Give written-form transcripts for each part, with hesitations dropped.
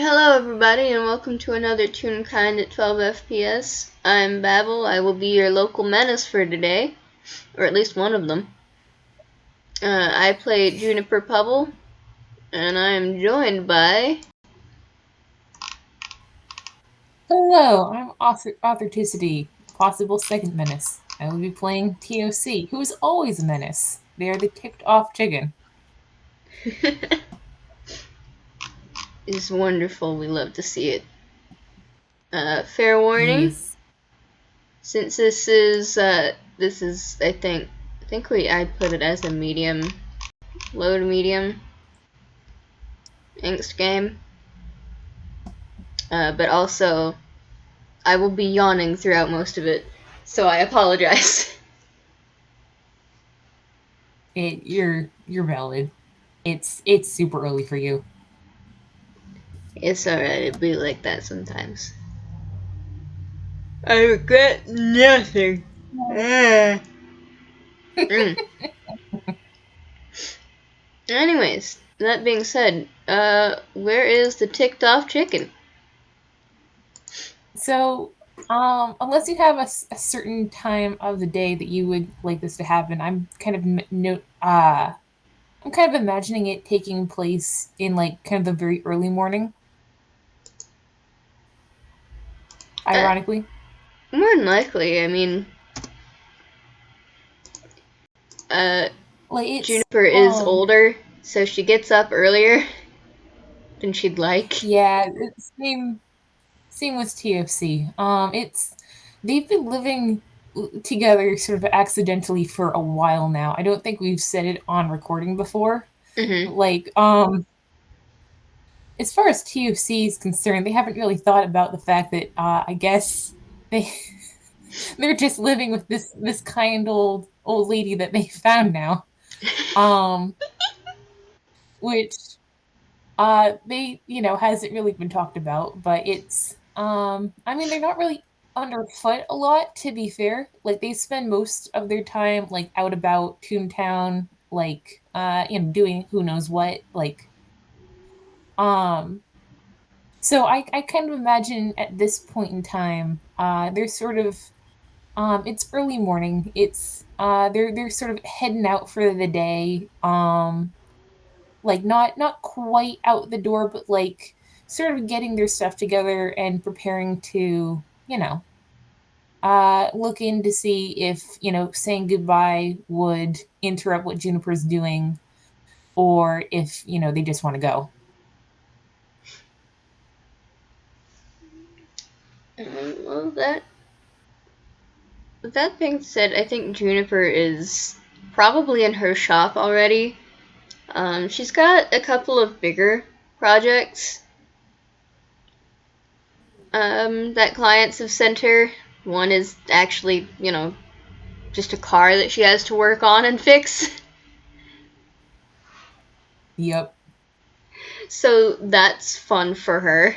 Hello everybody and welcome to another Toonkind at 12 FPS. I'm Babble. I will be your local menace for today, or at least one of them. I play Juniper Pubble, and I am joined by... Hello, I'm Authenticity, possible second menace. I will be playing TOC, who is always a menace. They are the ticked off Chiggen. It's wonderful, we love to see it. Fair warning, Yes. since this is I put it as a medium, low to medium Angst game. But also, I will be yawning throughout most of it, so I apologize. You're valid. It's super early for you. It's alright, it'd be like that sometimes. I regret nothing. Anyways, that being said, where is the ticked off chicken? So, unless you have a certain time of the day that you would like this to happen, I'm kind of imagining it taking place in like kind of the very early morning. Ironically, More than likely, I mean, like it's Juniper is older, so she gets up earlier than she'd like. yeah, same with TFC. They've been living together sort of accidentally for a while now. I don't think we've said it on recording before. Mm-hmm. Like, as far as TFC is concerned, they haven't really thought about the fact that I guess they they're just living with this kind old lady that they found now. Um, which they hasn't really been talked about, but it's I mean they're not really underfoot a lot, to be fair. Like they spend most of their time like out about Toontown, like doing who knows what, like um so I kind of imagine at this point in time they're sort of it's early morning. It's they're sort of heading out for the day. Like not quite out the door, but like sort of getting their stuff together and preparing to look in to see if saying goodbye would interrupt what Juniper's doing, or if they just want to go. Well, with that being said, I think Juniper is probably in her shop already. She's got a couple of bigger projects that clients have sent her. One is actually, just a car that she has to work on and fix. Yep. So that's fun for her.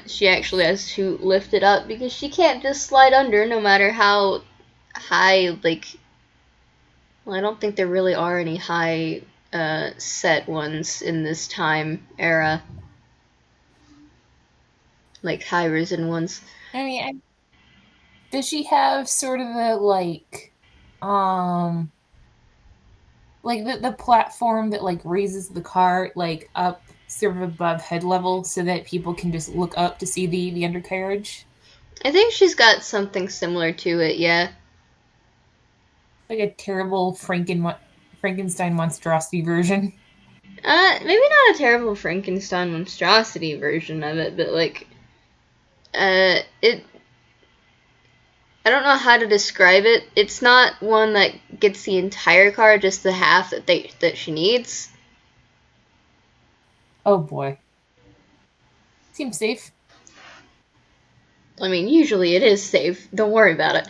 She actually has to lift it up because she can't just slide under no matter how high, well, I don't think there really are any high set ones in this time era. Like high risen ones. I mean, does she have sort of the um like the platform that like raises the car like up sort of above head level so that people can just look up to see the undercarriage? I think she's got something similar to it, yeah. Like a terrible Frankenstein monstrosity version. Maybe not a terrible Frankenstein monstrosity version of it, but it. I don't know how to describe it. It's not one that gets the entire car, just the half that she needs. Oh boy. Seems safe. I mean, usually it is safe. Don't worry about it.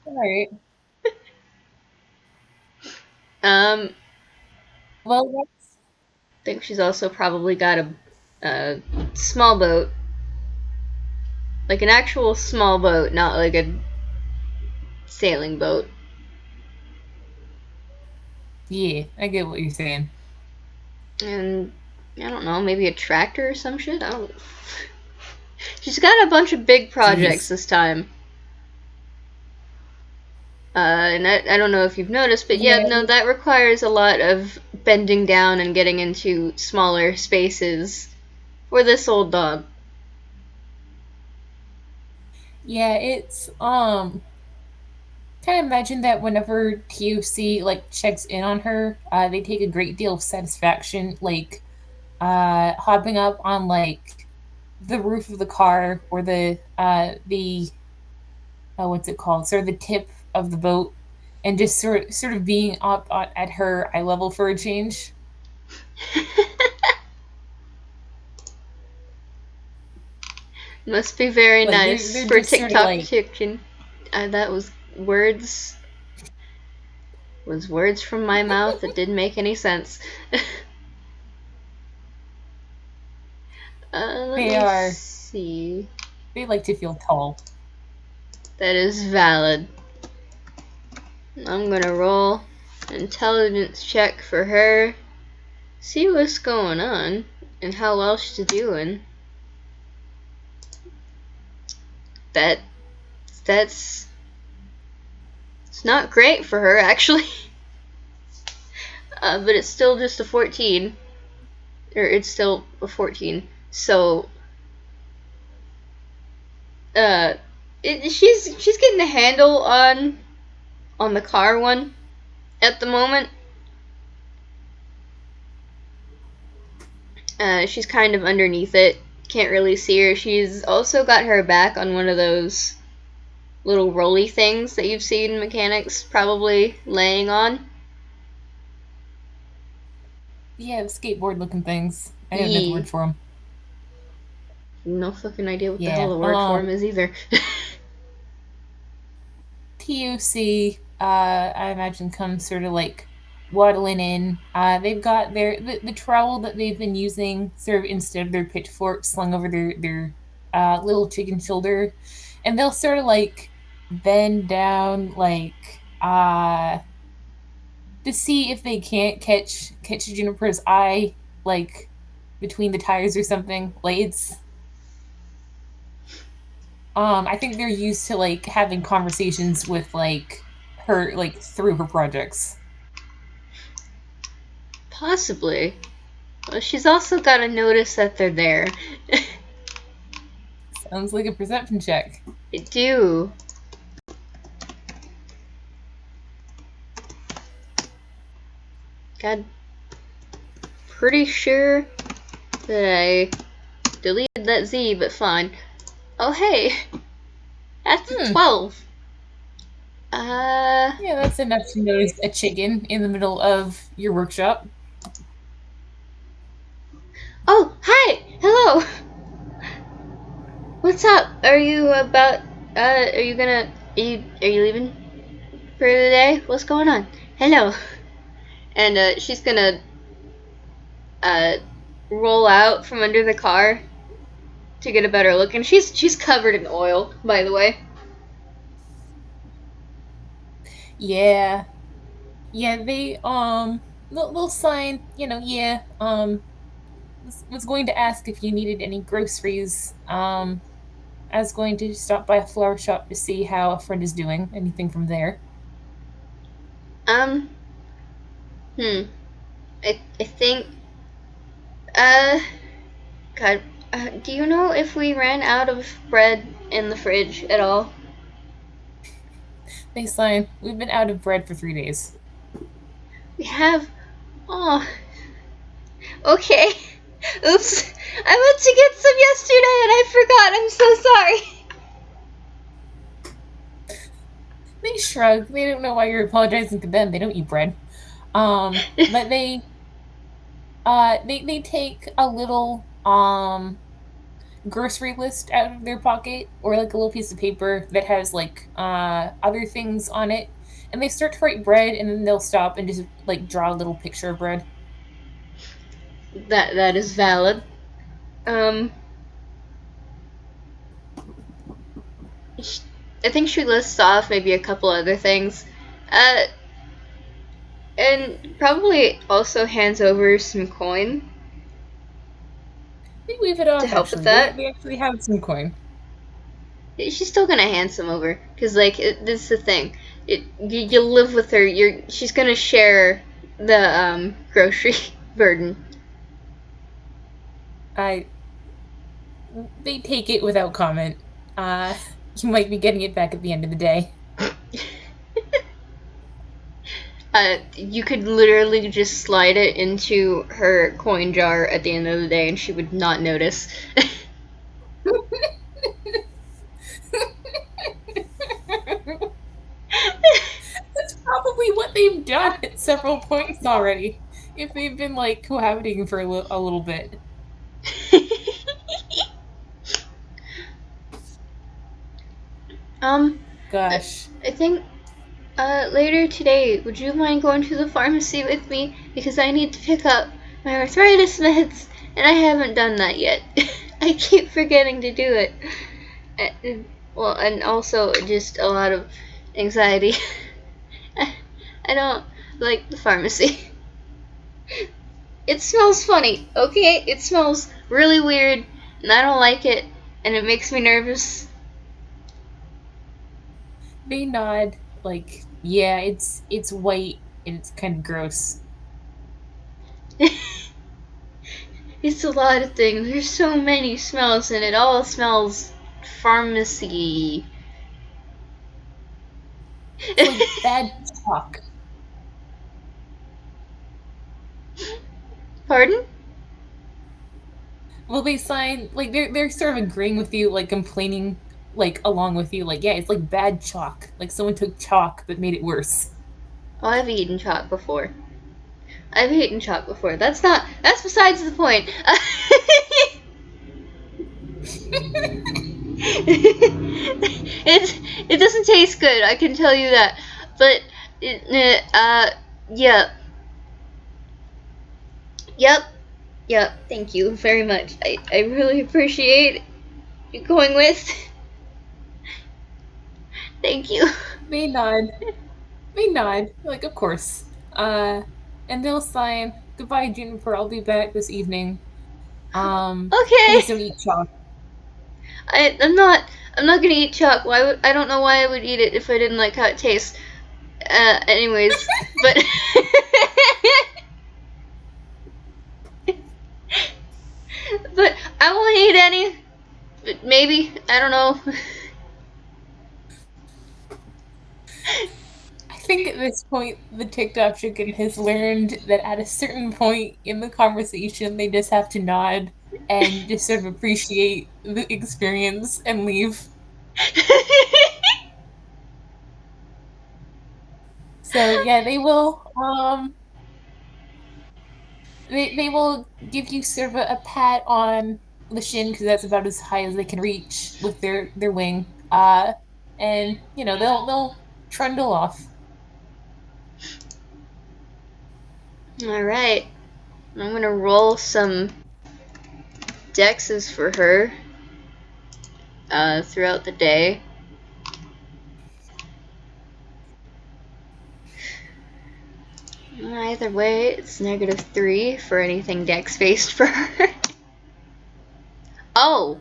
Alright. um, Well, I think she's also probably got a small boat, like an actual small boat, not like a sailing boat. yeah, I get what you're saying. And I don't know, maybe a tractor or some shit? I don't. She's got a bunch of big projects Jeez. this time. And I don't know if you've noticed, but yeah, Yeah, no, that requires a lot of bending down and getting into smaller spaces for this old dog. yeah, it's kind of imagine that whenever TUC like checks in on her, they take a great deal of satisfaction, like hopping up on like the roof of the car or the what's it called? Sort of the tip of the boat, and just sort of being up at her eye level for a change. Must be very Like nice they're for just sort of TikTok like, chicken. That was words from my mouth that didn't make any sense. Let they me are see. they like to feel tall. That is valid. I'm gonna roll intelligence check for her. See what's going on and how well she's doing. That that's it's not great for her actually. But it's still just a 14, or it's still a 14. So uh, she's getting a handle on the car one at the moment. She's kind of underneath it. Can't really see her. She's also got her back on one of those little rolly things that you've seen mechanics probably laying on. Yeah, the skateboard looking things. I don't know the Yee. word for them. No fucking idea what the hell Yeah. the word for him is either. TUC, I imagine comes sort of like waddling in. They've got the trowel that they've been using sort of instead of their pitchfork slung over their little chicken shoulder, and they'll sort of like bend down like to see if they can't catch Juniper's eye like between the tires or something blades. I think they're used to like having conversations with like her like through her projects. Possibly. Well, she's also got to notice that they're there. Sounds like a perception check. I do. God, pretty sure that I deleted that Z, but fine. Oh, hey, that's a Hmm. 12. Yeah, that's enough to notice a chicken in the middle of your workshop. Oh, hi, hello. What's up? Are you about, are you gonna, are you leaving for the day? What's going on? Hello. And, she's gonna, uh, roll out from under the car to get a better look. And she's covered in oil, by the way. Yeah. Yeah, they little sign, yeah. Was going to ask if you needed any groceries. I was going to stop by a flower shop to see how a friend is doing. Anything from there? Um, hmm. I think, uh, God, do you know if we ran out of bread in the fridge at all? They sign. We've been out of bread for 3 days. We have. Oh, okay. Oops. I meant to get some yesterday and I forgot. I'm so sorry. They shrug. They don't know why you're apologizing to them. They don't eat bread. But they take a little grocery list out of their pocket or like a little piece of paper that has like other things on it, and they start to write bread, and then they'll stop and just like draw a little picture of bread. That is valid. Um, I think she lists off maybe a couple other things. Uh, and probably also hands over some coin. They wave it to off, help with actually. that. They actually have some coin. She's still gonna hand some over, cause like this is the thing. You live with her. She's gonna share the grocery burden. They take it without comment. Uh, you might be getting it back at the end of the day. You could literally just slide it into her coin jar at the end of the day, and she would not notice. That's probably what they've done at several points already. If they've been like cohabiting for a little bit. um, Gosh. I think later today, would you mind going to the pharmacy with me? Because I need to pick up my arthritis meds, and I haven't done that yet. I keep forgetting to do it. Well, and also just a lot of anxiety. I don't like the pharmacy. It smells funny, okay? It smells really weird, and I don't like it, and it makes me nervous. They nod like, yeah, it's white and it's kind of gross. It's a lot of things. There's so many smells, and it all smells pharmacy. It's like bad chalk. Pardon? Will they sign like they're sort of agreeing with you, like complaining like along with you, like, yeah, it's like bad chalk. Like someone took chalk but made it worse. Oh, I've eaten chalk before. I've eaten chalk before. That's besides the point. It doesn't taste good, I can tell you that. But, yeah. Yep. Yep. Thank you very much. I really appreciate you going with. Thank you. They nod. They nod, like, of course. And they'll sign, goodbye, Juniper, I'll be back this evening. Please Okay. don't eat chalk. I'm not. I'm not gonna eat chalk. Why would I don't know why I would eat it if I didn't like how it tastes. Anyways, but but I won't eat any. But maybe I don't know. I think at this point, the TikTok chicken has learned that at a certain point in the conversation, they just have to nod and just sort of appreciate the experience and leave. So yeah, they will give you sort of a pat on the shin because that's about as high as they can reach with their wing. And you know they'll trundle off. All right. I'm gonna roll some dexes for her throughout the day. Either way, it's -3 for anything dex based for her. Oh,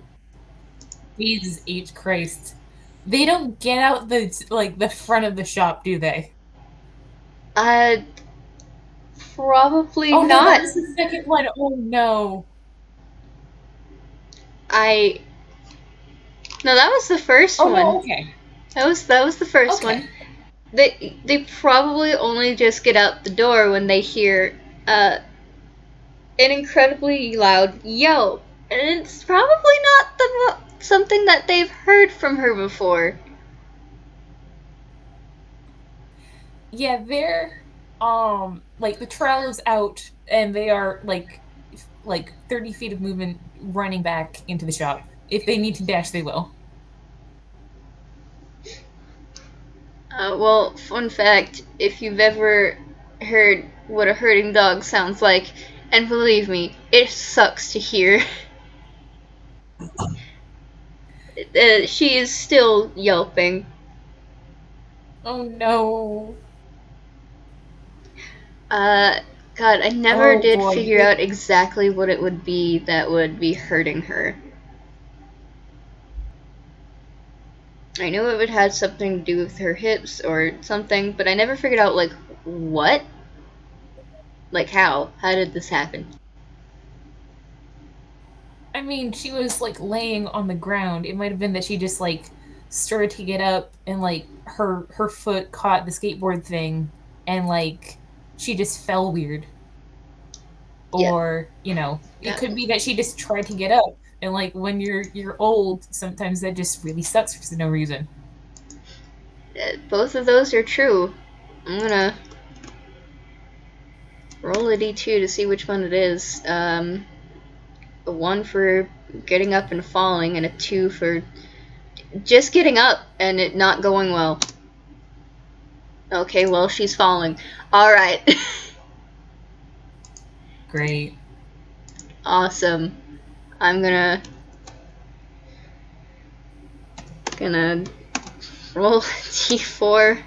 Jesus H Christ. They don't get out the front of the shop, do they? uh, probably Oh no, that not. was the second one. Oh no. I No, that was the first Oh one. no, okay. That was the first one. Okay. They probably only just get out the door when they hear an incredibly loud yell, and it's probably not something that they've heard from her before. Yeah, they're like the trail is out and they are like 30 feet of movement running back into the shop. If they need to dash, they will. Well, fun fact: if you've ever heard what a herding dog sounds like, and believe me, it sucks to hear. She is still yelping. Oh no. God, I never Oh did boy. figure out exactly what it would be that would be hurting her. I knew it would have something to do with her hips or something, but I never figured out, like, what? Like, how? How did this happen? I mean, she was like laying on the ground. It might have been that she just like started to get up and like her foot caught the skateboard thing and like she just fell weird. Yeah, Or, it God, could be that she just tried to get up and like when you're old, sometimes that just really sucks for no reason. both of those are true. I'm gonna roll a d2 to see which one it is. A 1 for getting up and falling, and a 2 for just getting up and it not going well. Okay, well, she's falling. Alright. Great. Awesome. I'm gonna roll d4,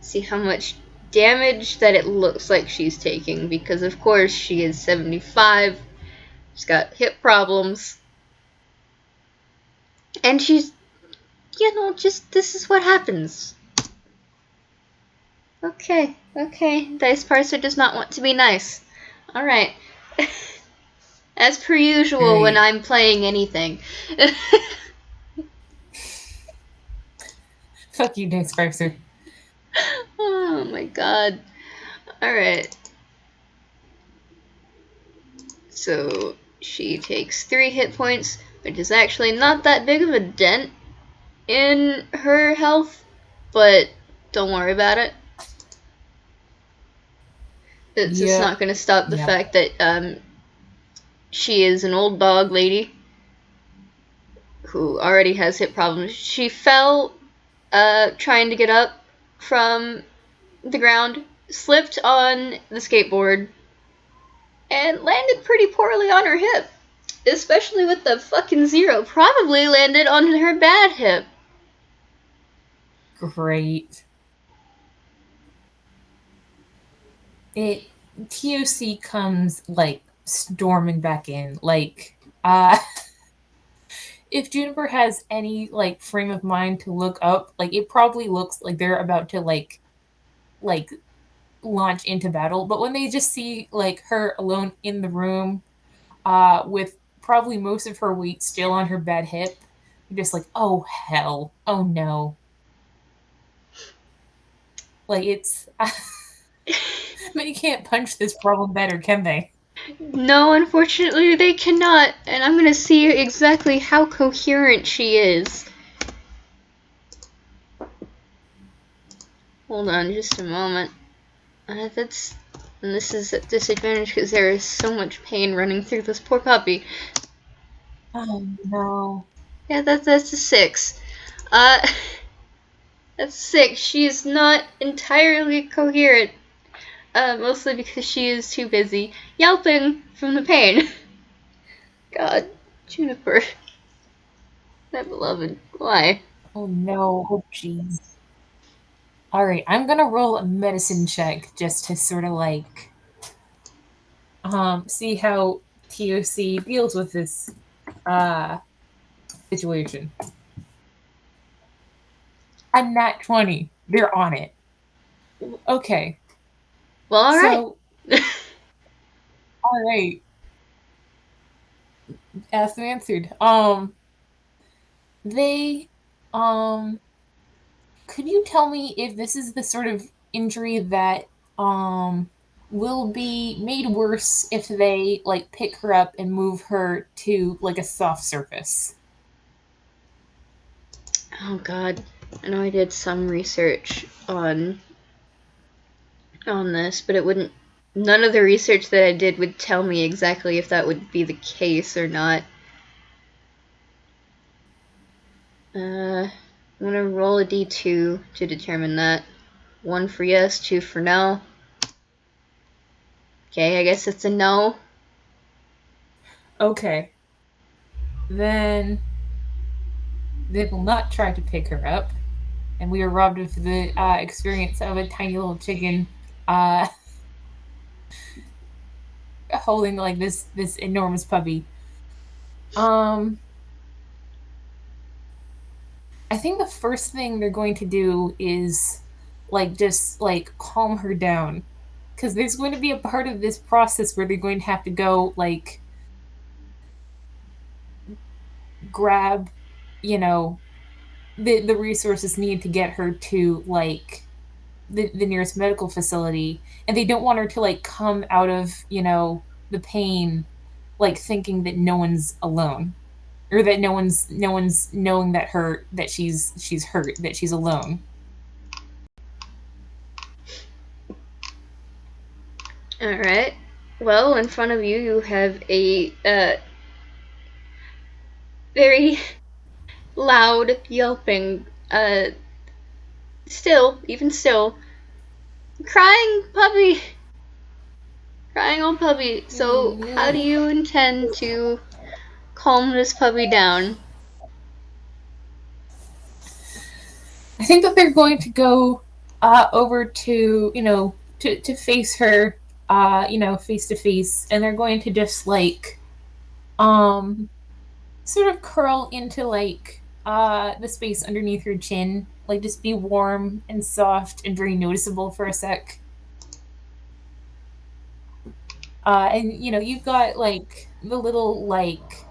see how much damage that it looks like she's taking, because of course she is 75. She's got hip problems. And she's, just this is what happens. Okay. Dice Parser does not want to be nice. Alright. As per usual when Great. I'm playing anything. Fuck you, Dice Sparcer. Oh my god. Alright. So she takes 3 hit points, which is actually not that big of a dent in her health, but don't worry about it. It's just Yep. not going to stop the Yep. fact that she is an old dog lady who already has hip problems. She fell trying to get up from the ground, slipped on the skateboard, and landed pretty poorly on her hip. Especially with the fucking 0. Probably landed on her bad hip. Great. It TOC comes like storming back in. Like, if Juniper has any like frame of mind to look up, like it probably looks like they're about to like launch into battle. But when they just see like her alone in the room, with probably most of her weight still on her bad hip, you're just like, oh hell, oh no. Like it's they can't punch this problem better, can they? No, unfortunately, they cannot, and I'm gonna see exactly how coherent she is. Hold on just a moment. And this is a disadvantage because there is so much pain running through this poor puppy. Oh no. Yeah, that's a 6. Uh, that's 6. She is not entirely coherent, mostly because she is too busy yelping from the pain. God, Juniper, my beloved, why? Oh no. Oh jeez. All right, I'm gonna roll a medicine check just to sort of like see how TOC deals with this uh situation. A nat 20. They're on it. Okay. Well, all right. So, all right. Asked and answered. They um could you tell me if this is the sort of injury that um will be made worse if they like pick her up and move her to like a soft surface? Oh God, I know I did some research on this, but it wouldn't. None of the research that I did would tell me exactly if that would be the case or not. I'm gonna roll a d2 to determine that. 1 for yes, 2 for no. Okay, I guess it's a no. Okay. Then they will not try to pick her up, and we are robbed of the experience of a tiny little chicken uh, holding like this enormous puppy. Um, I think the first thing they're going to do is like just like calm her down, because there's going to be a part of this process where they're going to have to go like grab, you know, the resources needed to get her to like the nearest medical facility, and they don't want her to like come out of, the pain like thinking that no one's alone, or that no one's knowing that she's hurt, that she's alone. Alright. Well, in front of you, you have a very loud yelping, even still, crying puppy! Crying old puppy. So, how do you intend to calm this puppy down? I think that they're going to go over to, to face her, face to face, and they're going to just like um sort of curl into like the space underneath her chin, like just be warm and soft and very noticeable for a sec. And you've got like the little like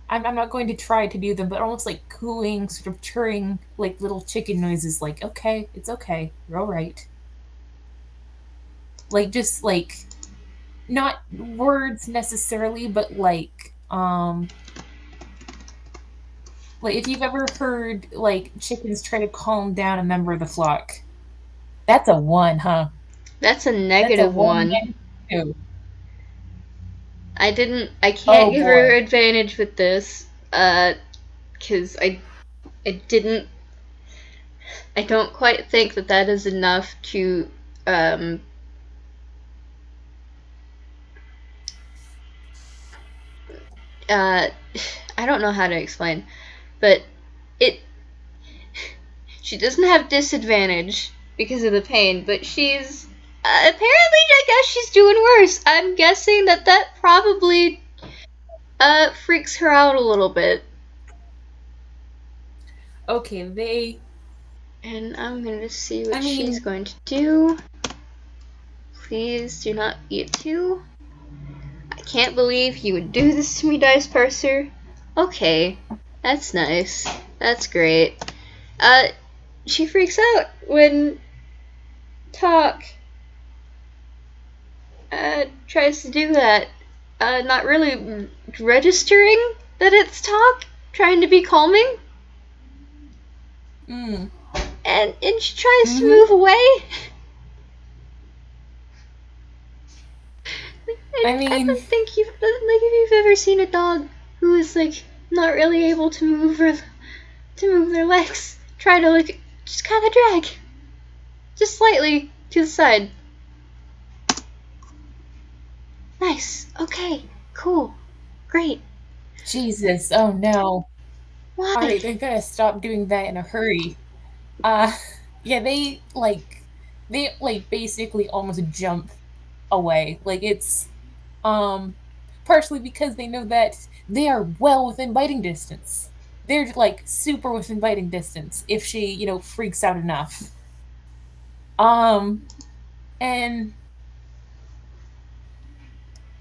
I'm not going to try to do them, but almost like cooing, sort of churring, like little chicken noises, like, okay, it's okay, you're all right. Like, just like, not words necessarily, but like if you've ever heard like chickens try to calm down a member of the flock, that's a one, huh? That's a That's a negative one, one. negative two. I can't Oh give her boy. advantage with this, cause I didn't, I don't quite think that that is enough to, um, uh, I don't know how to explain, but it, she doesn't have disadvantage because of the pain, but she's, apparently I guess she's doing worse. I'm guessing that that probably, freaks her out a little bit. Okay, they. And I'm gonna see what I she's mean, going to do. Please do not eat too. I can't believe you would do this to me, Dice Parser. Okay, that's nice. That's great. Uh, she freaks out when Talk tries to do that. Not really registering that it's Talk trying to be calming, mm, and she tries to mm-hmm. move away. I I mean, don't think you've like if you've ever seen a dog who is like not really able to move their legs, try to like just kind of drag just slightly to the side. Nice. Okay. Cool. Great. Jesus, oh no. All Why? right, they're gonna stop doing that in a hurry. Uh, yeah, they like basically almost jump away. Like it's um partially because they know that they are well within biting distance. They're like super within biting distance if she, freaks out enough. Um and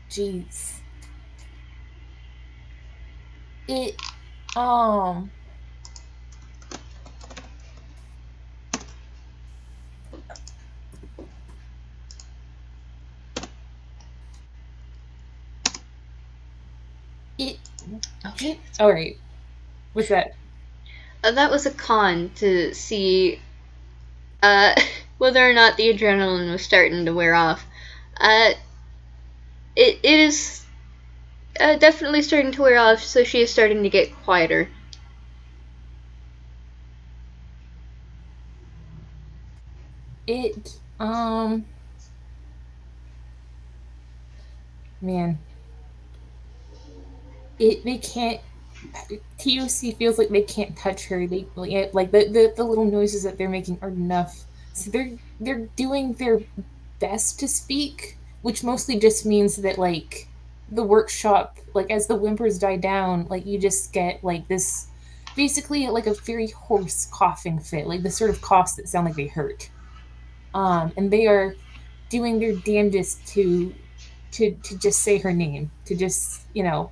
jeez. It um it Okay. all right. What's that? That was a con to see uh, whether or not the adrenaline was starting to wear off. Uh, it is definitely starting to wear off, so she is starting to get quieter. It man, they can't. TOC feels like they can't touch her. They like the little noises that they're making are enough. So they're doing their best to speak, which mostly just means that like the workshop, like as the whimpers die down, like you just get like this, basically like a very hoarse coughing fit, like the sort of coughs that sound like they hurt. And they are doing their damnedest to just say her name, to just, you know,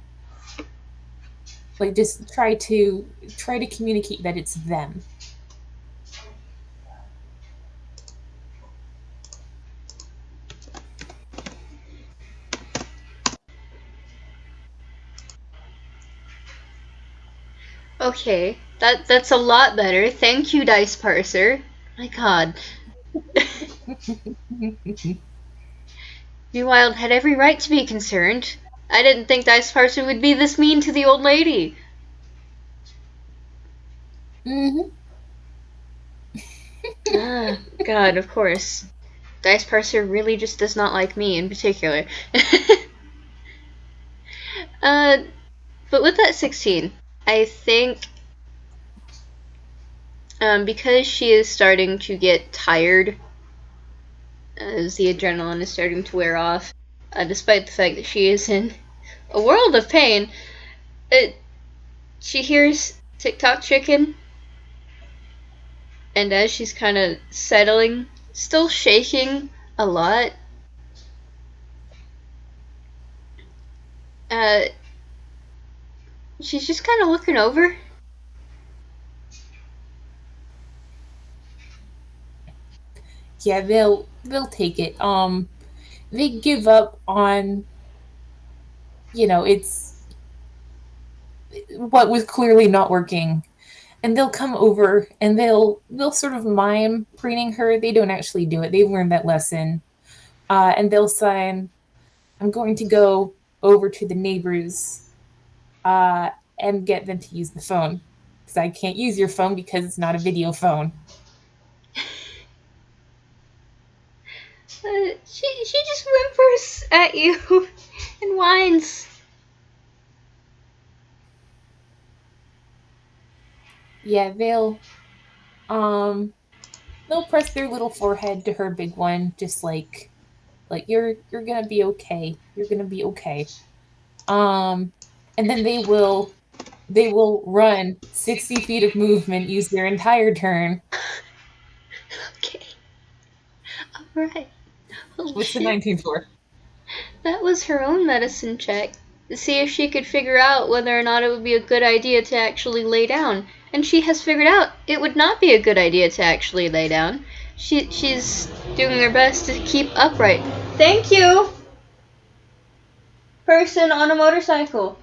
like just try to communicate that it's them. Okay, that's a lot better. Thank you, Dice Parser. My God. Meanwhile, had every right to be concerned. I didn't think Dice Parser would be this mean to the old lady. Mm-hmm. Ah, God, of course. Dice Parser really just does not like me in particular. uh, but with that 16, I think because she is starting to get tired as the adrenaline is starting to wear off, despite the fact that she is in a world of pain, it, she hears TikTok Chicken, and as she's kind of settling, still shaking a lot, uh, she's just kind of looking over. Yeah, they'll take it. They give up on, it's what was clearly not working, and they'll come over and they'll sort of mime preening her. They don't actually do it. They've learned that lesson. And they'll sign, I'm going to go over to the neighbors uh, and get them to use the phone, because I can't use your phone because it's not a video phone. She just whimpers at you and whines. Yeah, um they'll press their little forehead to her big one, just like you're gonna be okay. You're gonna be okay. Um, and then they will run 60 feet of movement, use their entire turn. Okay, alright. Well, What's the shit. 19 for? That was her own medicine check to see if she could figure out whether or not it would be a good idea to actually lay down. And she has figured out it would not be a good idea to actually lay down. She's doing her best to keep upright. Thank you, person on a motorcycle.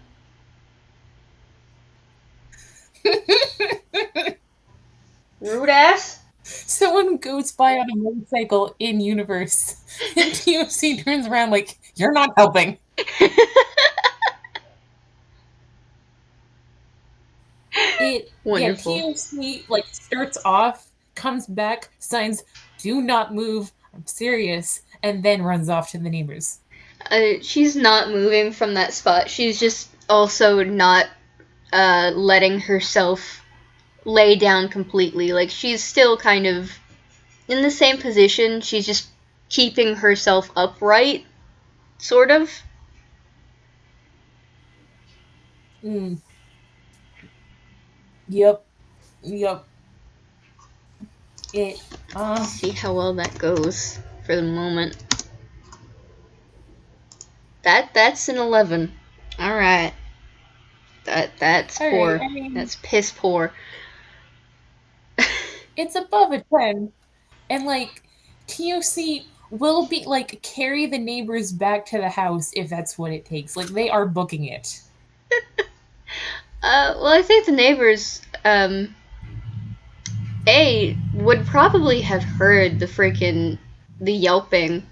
Rude ass. Someone goes by on a motorcycle in universe, and TOC turns around like, "You're not helping." Yeah, Wonderful. TOC like starts off, comes back, signs, "Do not move. I'm serious," and then runs off to the neighbors. She's not moving from that spot. She's just also not letting herself lay down completely. Like, she's still kind of in the same position. She's just keeping herself upright, sort of. Mm. Yep. Yep. It. See how well that goes for the moment. That's an 11. All right. That's All right. poor. I mean, That's piss poor. it's above a 10, and like TOC will be like carry the neighbors back to the house if that's what it takes. Like they are booking it. Well, I think the neighbors, would probably have heard the yelping.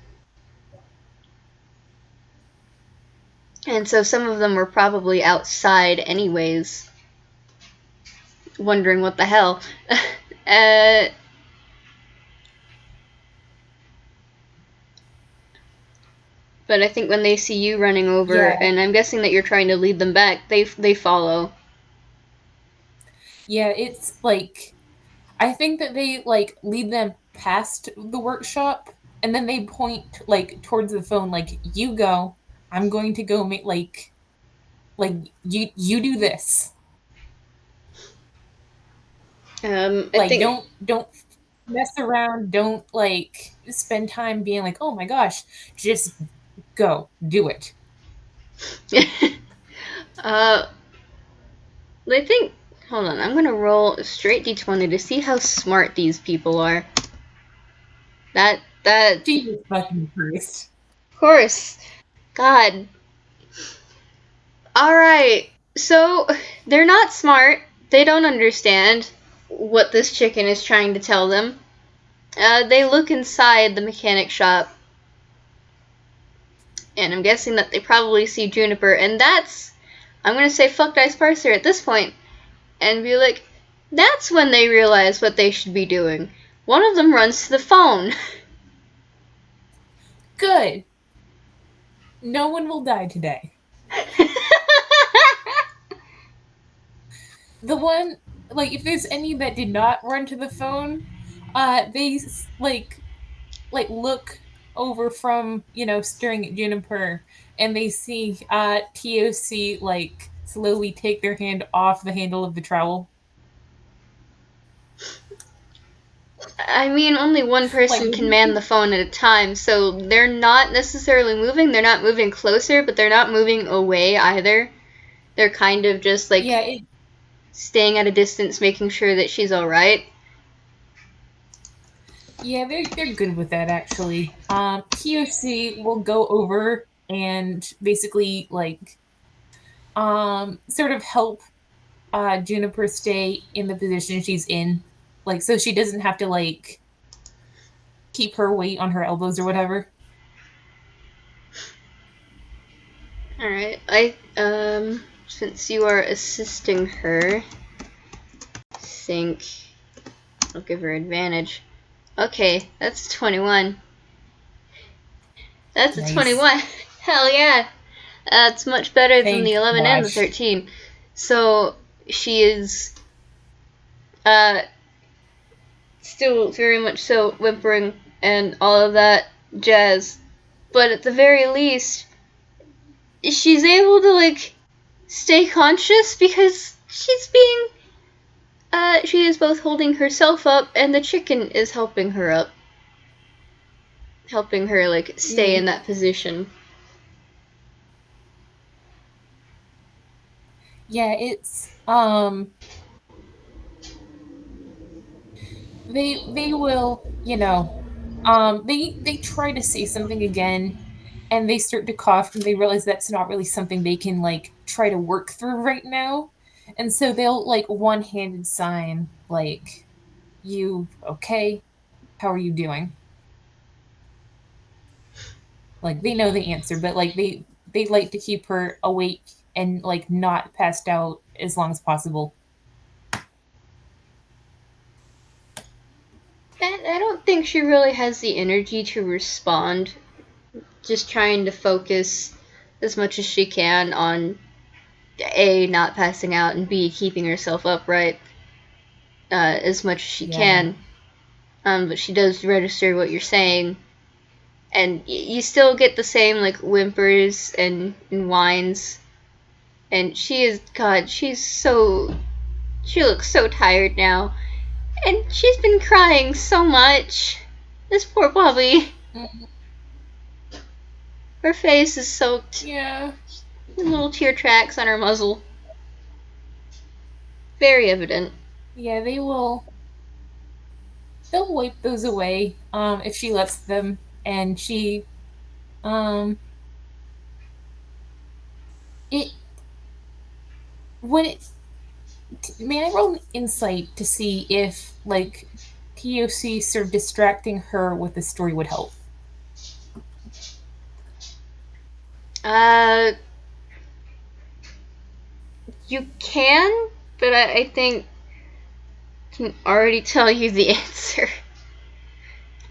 And so some of them were probably outside anyways, wondering what the hell. uh, but I think when they see you running over, Yeah. and I'm guessing that you're trying to lead them back, they follow. Yeah, it's like I think that they like lead them past the workshop, and then they point like towards the phone, like, you go. I'm going to go make like you do this. I Like, think. don't mess around. Don't like spend time being like, oh my gosh, just go do it. uh, I think. Hold on, I'm gonna roll a straight d20 to see how smart these people are. That. Jesus fucking Christ. Of course. God. Alright. So, they're not smart. They don't understand what this chicken is trying to tell them. They look inside the mechanic shop. And I'm guessing that they probably see Juniper. And that's. I'm gonna say fuck Dice Parser at this point. And be like, that's when they realize what they should be doing. One of them runs to the phone. Good. No one will die today. The one, like, if there's any that did not run to the phone, they look over from, staring at Juniper, and they see TOC like slowly take their hand off the handle of the trowel. I mean, only one Like, person can man the phone at a time, so they're not necessarily moving. They're not moving closer, but they're not moving away either. They're kind of just like yeah, staying at a distance, making sure that she's alright. yeah, they're good with that actually. TOC will go over and basically like sort of help Juniper stay in the position she's in, like so she doesn't have to like keep her weight on her elbows or whatever. Alright, since you are assisting her, I think I'll give her advantage. Okay, that's 21. That's Nice. a 21. Hell yeah. That's much better than the 11 and the gosh. 13. So she is still very much so whimpering and all of that jazz. But at the very least, she's able to like stay conscious because she is both holding herself up and the chicken is helping her up. Helping her like stay in that position. Yeah, it's they will, they try to say something again, and they start to cough, and they realize that's not really something they can like try to work through right now. And so they'll like one-handed sign like, you okay? How are you doing? Like they know the answer, but like they like to keep her awake and like not passed out as long as possible. I don't think she really has the energy to respond. Just trying to focus as much as she can on A, not passing out, and B, keeping herself upright as much as she Yeah. can. But she does register what you're saying. And you still get the same like whimpers and whines. And she is, God, she looks so tired now. And she's been crying so much. This poor Pubby. Mm-hmm. Her face is soaked. Yeah. Little tear tracks on her muzzle. Very evident. Yeah, they'll wipe those away if she lets them, and she um it when it may I roll an insight to see if like POC sort of distracting her with the story would help. Uh, you can, but I think I can already tell you the answer.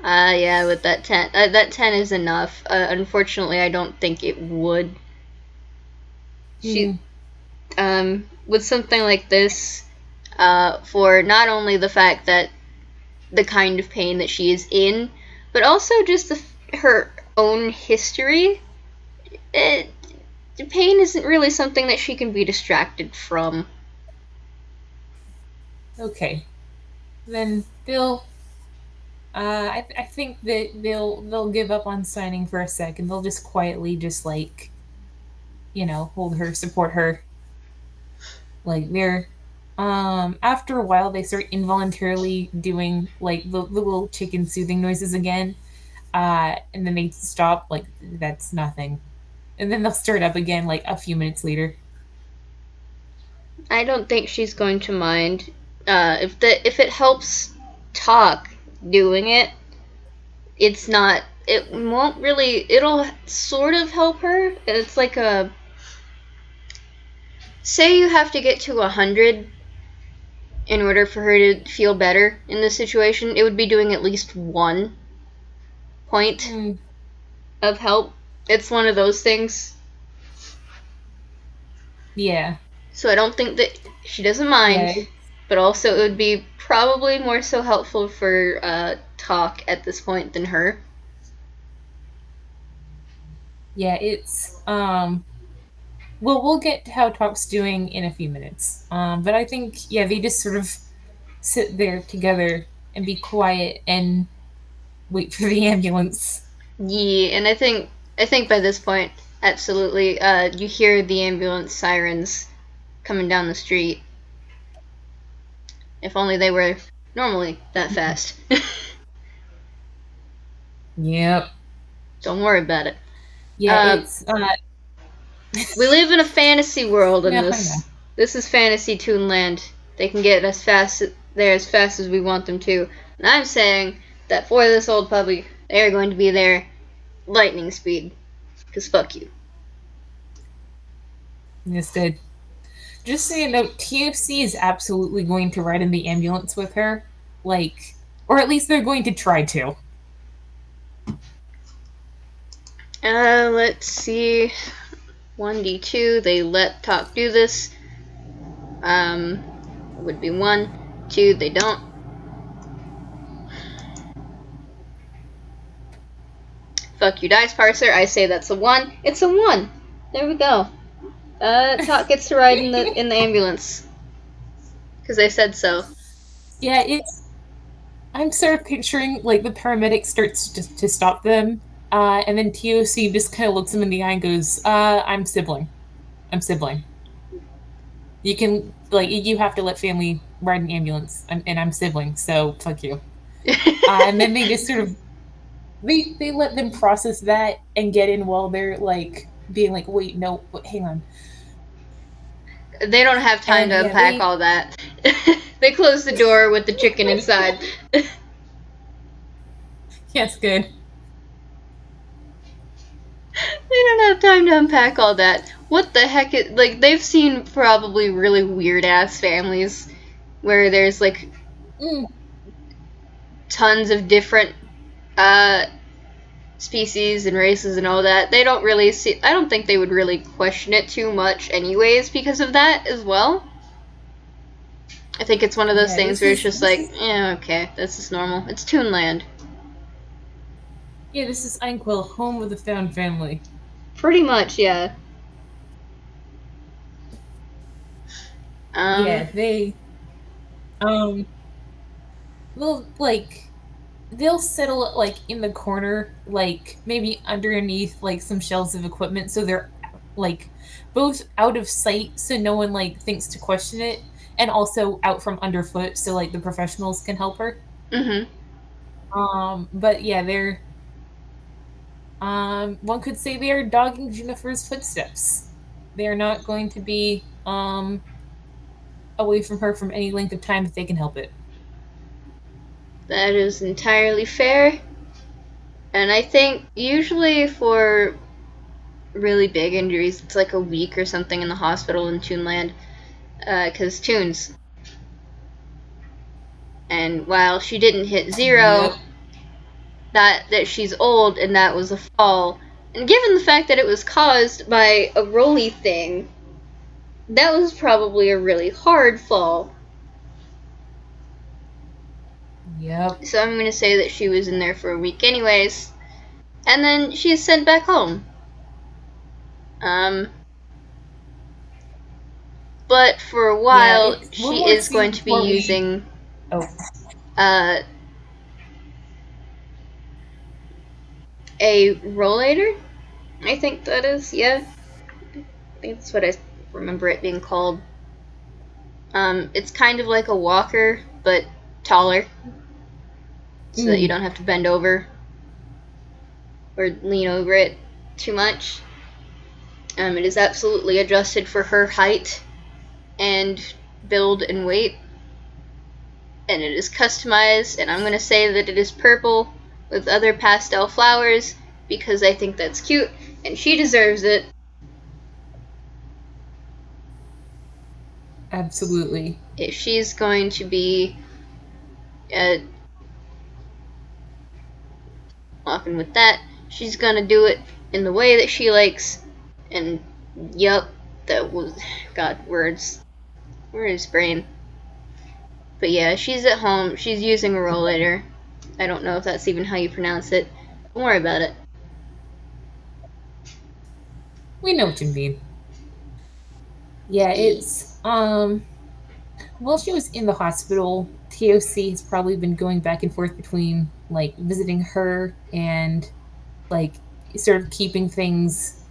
Yeah, with that 10. That 10 is enough. Unfortunately, I don't think it would. She, with something like this, for not only the fact that the kind of pain that she is in, but also just her own history. Pain isn't really something that she can be distracted from. Okay, then they'll. I think that they'll give up on signing for a second. They'll just quietly just like hold her, support her. Like they're after a while they start involuntarily doing like the little chicken soothing noises again. And then they stop like that's nothing. And then they'll start up again like a few minutes later. I don't think she's going to mind. If it helps talk doing it, it's not. It won't really. It'll sort of help her. It's like a. Say you have to get to 100 in order for her to feel better in this situation. It would be doing at least 1 point of help. It's one of those things. Yeah. So I don't think that she doesn't mind, Yeah. but also it would be probably more so helpful for talk at this point than her. Yeah, it's well, we'll get to how Talk's doing in a few minutes. But I think yeah, they just sort of sit there together and be quiet and wait for the ambulance. Yeah, and I think by this point, absolutely, you hear the ambulance sirens coming down the street. If only they were normally that fast. Yep. Don't worry about it. Yeah, Uh, it's we live in a fantasy world, and no, I know. this is fantasy Toonland. They can get as fast there as fast as we want them to. And I'm saying that for this old puppy, they are going to be there lightning speed. Cause fuck you. It's good. Just so you know, TFC is absolutely going to ride in the ambulance with her, like, or at least they're going to try to. Let's see. 1d2. They let Talk do this. Would be 1. 2. They don't. Fuck you, dice parser. I say that's a 1. It's a 1. There we go. Talk gets to ride in the ambulance. Because I said so. Yeah, it's. I'm sort of picturing like the paramedic starts to stop them, and then TOC just kind of looks him in the eye and goes, "I'm sibling. I'm sibling. You can like you have to let family ride an ambulance, and I'm sibling, so fuck you." And then they just sort of they let them process that and get in while they're like being like, "Wait, no, hang on." They don't have time And to yeah, unpack all that. They close the door with the chicken inside. yes, good. They don't have time to unpack all that. What the heck is, like, they've seen probably really weird ass families where there's like tons of different uh species and races and all that. They don't really see, I don't think they would really question it too much anyways because of that as well. I think it's one of those Yeah, things where it's just like, yeah, okay, this is normal. It's Toonland. this is Einquil, home of the found family. Pretty much, yeah. Um, Yeah, they um well like they'll settle it like in the corner, like maybe underneath like some shelves of equipment, so they're like both out of sight, so no one like thinks to question it, and also out from underfoot, so like the professionals can help her. mhm. But yeah, they're one could say they are dogging Juniper's footsteps. They are not going to be away from her from any length of time if they can help it. That is entirely fair. And I think usually for really big injuries, it's like a week or something in the hospital in Toonland. Because Toons. And while she didn't hit 0, Yep. that she's old and that was a fall. And given the fact that it was caused by a roly thing, that was probably a really hard fall. Yep. So I'm gonna say that she was in there for a week anyways. And then she's sent back home. But for a Yeah, while, it's one she more is scene going to be before we. using Oh, uh, a rollator. I think that is, yeah. I think that's what I remember it being called. It's kind of like a walker, but taller, so that you mm, don't have to bend over or lean over it too much. It is absolutely adjusted for her height and build and weight, and it is customized. And I'm gonna say that it is purple with other pastel flowers because I think that's cute, and she deserves it. absolutely. If she's going to be uh, walking with that, she's gonna do it in the way that she likes. And yup, that was God words. Where is brain? But yeah, she's at home. She's using a rollator. I don't know if that's even how you pronounce it. Don't worry about it. We know what you mean. Yeah, it's while she was in the hospital, TOC has probably been going back and forth between like visiting her and like sort of keeping things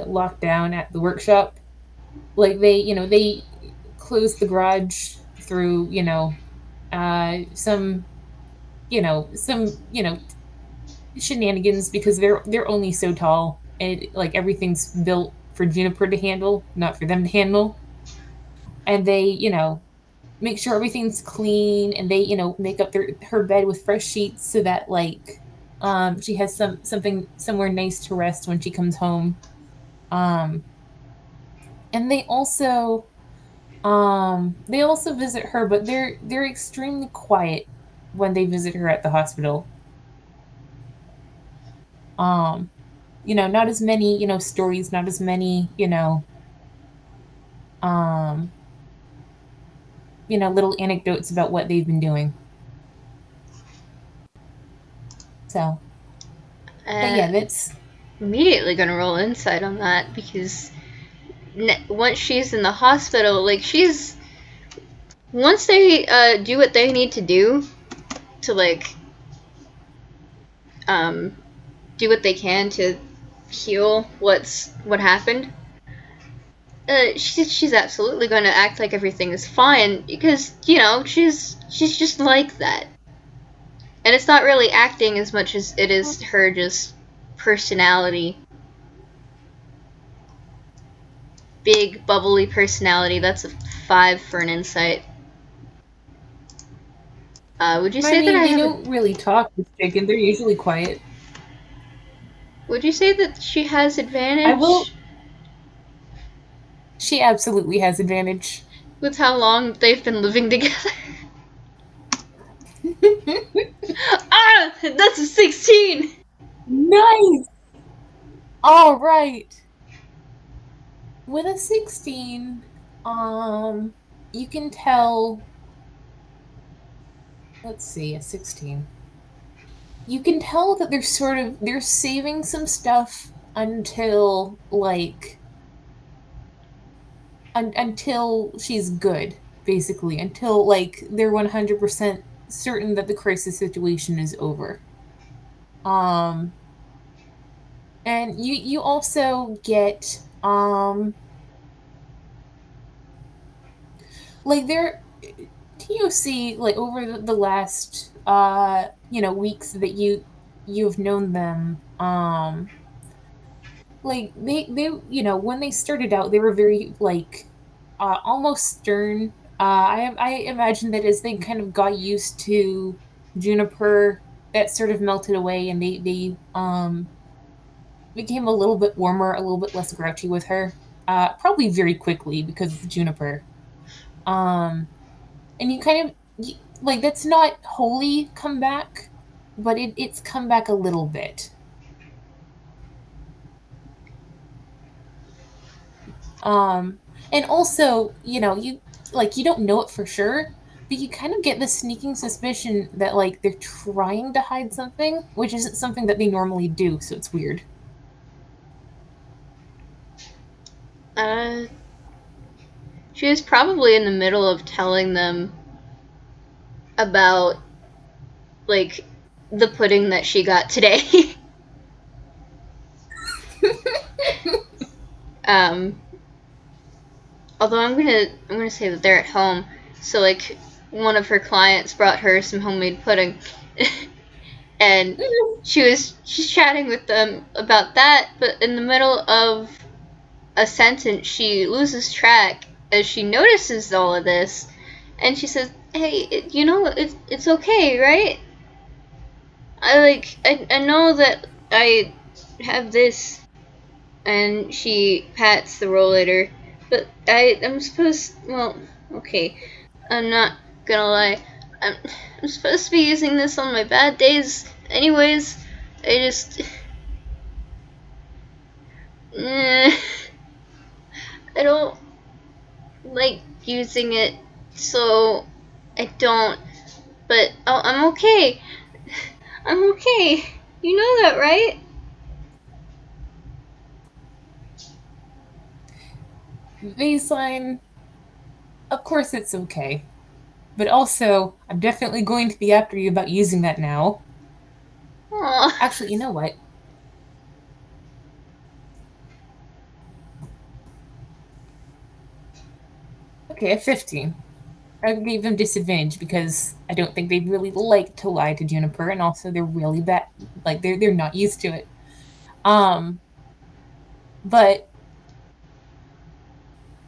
locked down at the workshop. Like they closed the garage through, some shenanigans because they're only so tall and like everything's built for Juniper to handle, not for them to handle. And they, make sure everything's clean and they, make up her bed with fresh sheets so that like she has something somewhere nice to rest when she comes home. Um and they also visit her, but they're extremely quiet when they visit her at the hospital. Um not as many, stories, not as many, um little anecdotes about what they've been doing. So, but Uh, yeah, that's Immediately gonna roll insight on that because once she's in the hospital, like she's once they do what they need to do to like um do what they can to heal what happened. She's absolutely going to act like everything is fine because she's just like that, and it's not really acting as much as it is her just personality, big bubbly personality. That's a 5 for an insight. Would you I say that mean, I they have a? don't really talk with Chiggen. They're usually quiet. Would you say that she has I will. advantage She absolutely has advantage. with how long they've been living together? That's a 16. Nice. All right. With a 16, you can tell. Let's see, a 16. You can tell that they're saving some stuff until like until she's good, basically, until like they're 100% certain that the crisis situation is over. Um and you also get like their TOC like over the last weeks that you've known them, like they when they started out they were very like almost stern. I imagine that as they kind of got used to Juniper, that sort of melted away, and they became a little bit warmer, a little bit less grouchy with her. Probably very quickly because it's Juniper. Um, and you kind of like that's not wholly come back, but it's come back a little bit. Um, and also, you don't know it for sure but you kind of get the sneaking suspicion that like they're trying to hide something, which isn't something that they normally do, so it's weird. Uh, she was probably in the middle of telling them about, like, the pudding that she got today. um, although I'm gonna say that they're at home, so like one of her clients brought her some homemade pudding, and she's chatting with them about that, but in the middle of a sentence she loses track as she notices all of this, and she says, "Hey, it's okay, right? I know that I have this," and she pats the rollator. But I'm supposed. Well, okay, I'm not gonna lie. I'm I'm supposed to be using this on my bad days, anyways. I just. I don't like using it, so I don't. But I'm okay. I'm okay. You know that, right? Baseline, of course it's okay. But also, I'm definitely going to be after you about using that now. Aw. Actually, you know what? Okay, at 15. I gave them disadvantage because I don't think they really like to lie to Juniper, and also they're really bad. Like they're not used to it. Um, but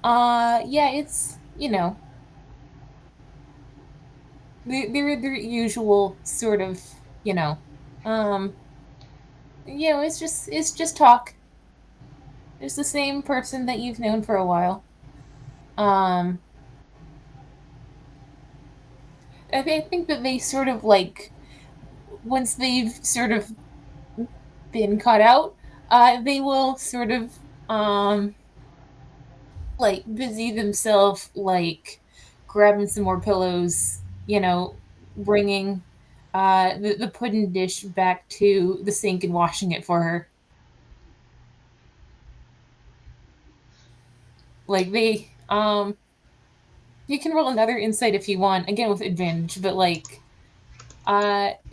yeah, it's they're their usual sort of you know, um, it's just talk. It's the same person that you've known for a while. Um, I think that they sort of like once they've sort of been caught out, they will sort of um like busy themselves like grabbing some more pillows, bringing the pudding dish back to the sink and washing it for her. Like you can roll another insight if you want, again with advantage, but like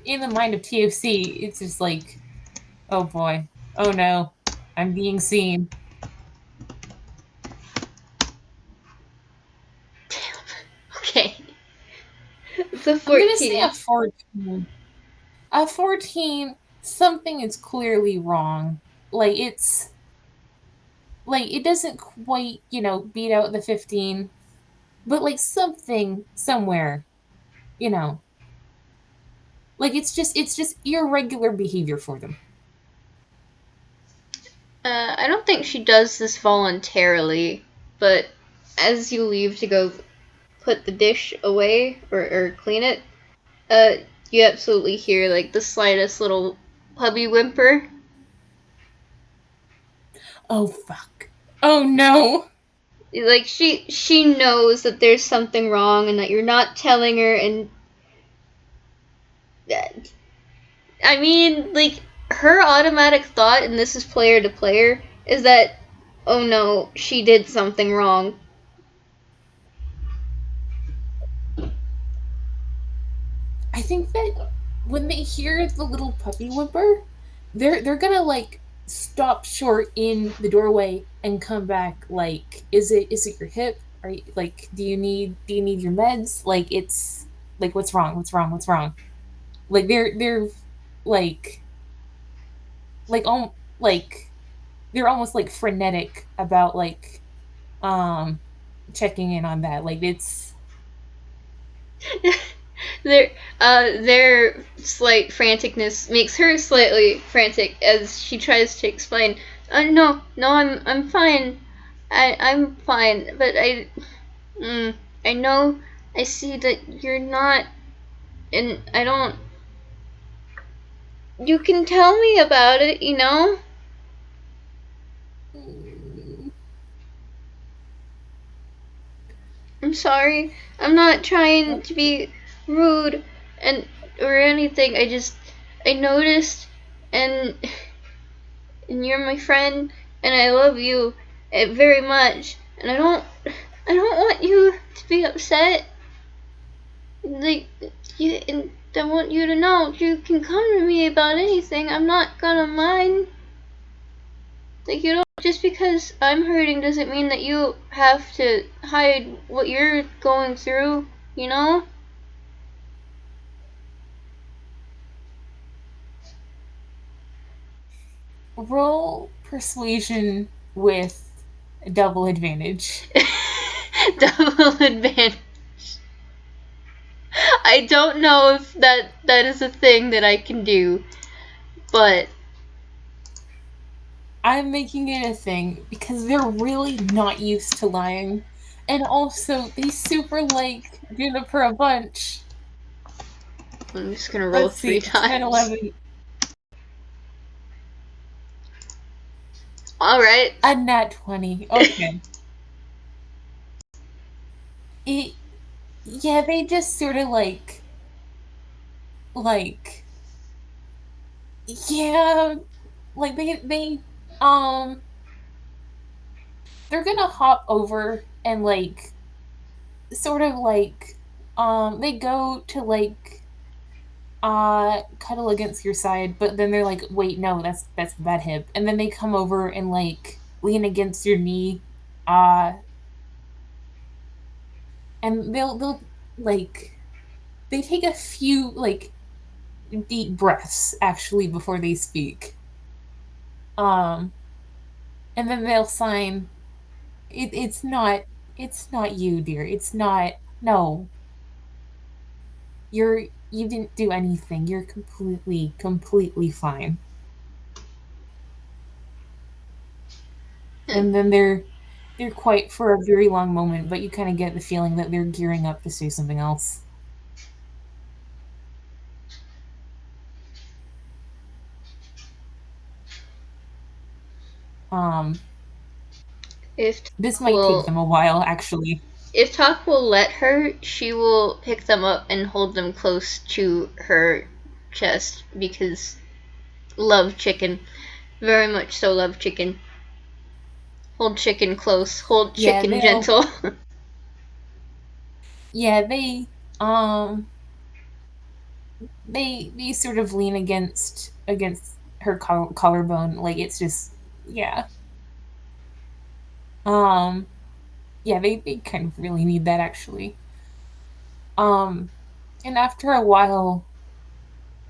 in the mind of TOC, it's just like, oh boy, oh no, I'm being seen. Okay. It's a I'm gonna say 14. a 14. A 14, something is clearly wrong. Like it doesn't quite, beat out the 15, but like something somewhere, you know. Like it's just irregular behavior for them. I don't think she does this voluntarily, but as you leave to go put the dish away or clean it, uh, you absolutely hear like the slightest little puppy whimper. Oh fuck. Oh no. Like she knows that there's something wrong and that you're not telling her, and I mean, like, her automatic thought, and this is player to player, is that, oh no, she did something wrong. I think that when they hear the little puppy whimper, they're gonna like stop short in the doorway and come back like, is it your hip? Are you like do you need your meds? Like it's like what's wrong? What's wrong? What's wrong? Like they're like like like they're almost like frenetic about like um checking in on that. Like it's their their slight franticness makes her slightly frantic as she tries to explain. No, I'm fine. I'm fine, but I know, I see that you're not, and I don't. You can tell me about it, you know. I'm sorry. I'm not trying to be rude and or anything. I noticed and you're my friend and I love you very much and I don't want you to be upset. Like you and I want you to know you can come to me about anything. I'm not gonna mind. Like you don't just because I'm hurting doesn't mean that you have to hide what you're going through, you know? Roll persuasion with double advantage. Double advantage. I don't know if that is a thing that I can do, but I'm making it a thing because they're really not used to lying. And also, they super like Juniper a bunch. I'm just gonna roll Let's three see, 10, times. 11. Alright. A nat 20. Okay. It, yeah, they just sort of like, yeah, like um, they're gonna hop over and sort of they go to cuddle against your side, but then they're like, wait, no, that's the bad hip. And then they come over and lean against your knee, uh, and they'll like they take a few deep breaths actually before they speak. Um, and then they'll sign. It's not you, dear. It's not. No, you didn't do anything. You're completely fine. And then they're quiet for a very long moment, but you kind of get the feeling that they're gearing up to say something else. Um, If this Talk might take will them a while, actually. if Talk will let her, she will pick them up and hold them close to her chest because love chicken. Very much so love chicken. Hold chicken close. Hold Yeah, chicken gentle. yeah, um, they sort of lean against her collarbone, like it's just, yeah. Um, yeah, they kind of really need that actually. Um, and after a while,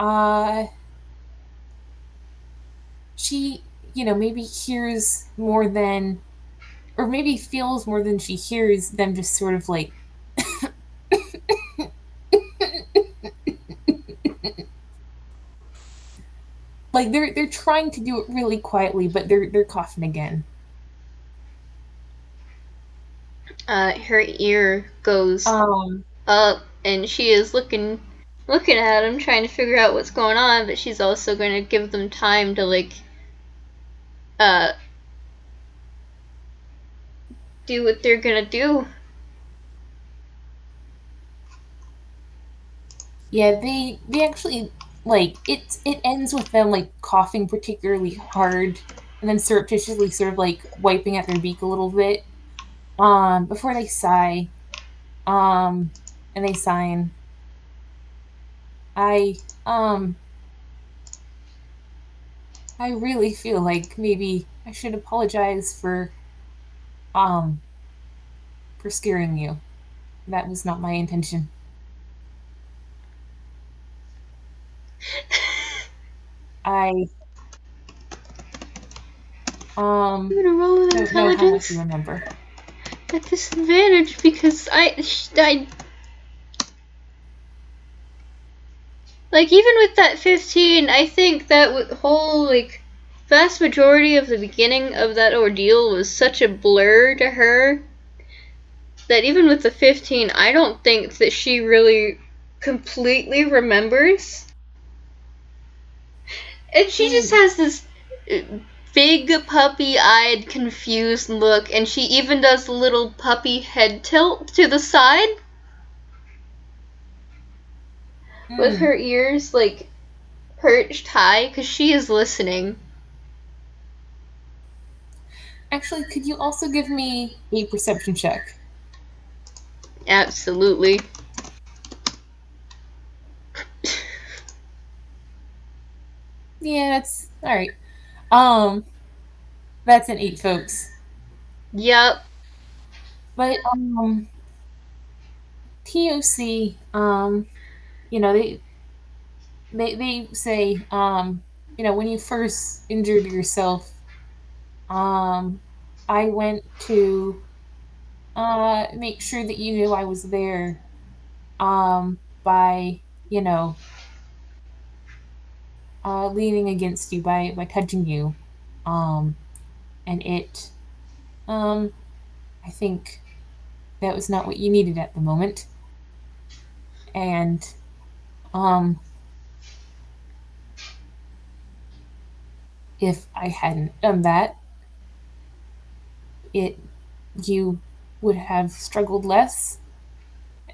uh, she, maybe hears more than, or maybe feels more than she hears them just sort of like they're trying to do it really quietly, but they're coughing again. Her ear goes Um, up and she is looking at him trying to figure out what's going on, but she's also going to give them time to uh do what they're going to do. yeah, they actually it ends with them coughing particularly hard and then surreptitiously sort of wiping at their beak a little bit before they sigh and they sign. I um I really feel like maybe I should apologize um for scaring you. That was not my intention. I I'm going to roll with don't know how much you intelligence remember. at disadvantage because I even with that 15, I think that whole vast majority of the beginning of that ordeal was such a blur to her that even with the 15, I don't think that she really completely remembers. And she just And has this big puppy-eyed, confused look, and she even does a little puppy head tilt to the side with Hmm. her ears like perched high because she is listening. Actually, could you also give me a perception check? Absolutely. Yeah, that's all right. Um, that's an 8, folks. Yep. But TOC, you know, they say, when you first injured yourself, um, I went to make sure that you knew I was there, by, you know, leaning against you by touching you, um, and um, I think that was not what you needed at the moment, and um, if I hadn't done that, it you would have struggled less,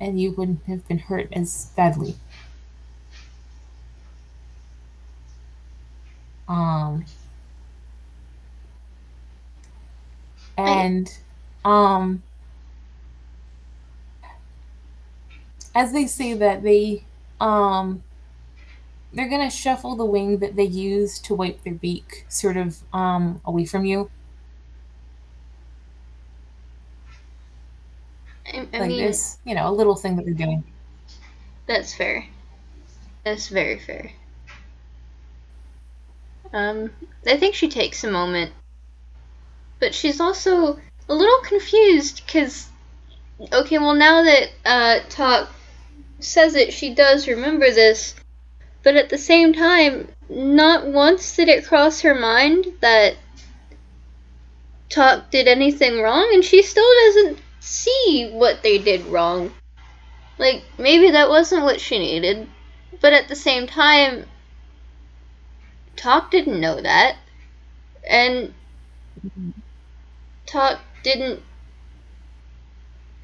and you wouldn't have been hurt as badly. Um, I and um, as they say that um, they're gonna shuffle the wing that they use to wipe their beak sort of away from you, I like mean, this, a little thing that they're doing. that's fair. That's very fair. Um, I think she takes a moment, but she's also a little confused because, okay, well, now that Talk says it, she does remember this, but at the same time, not once did it cross her mind that Talk did anything wrong, and she still doesn't see what they did wrong. Like, maybe that wasn't what she needed, but at the same time, Talk didn't know that, and Talk didn't,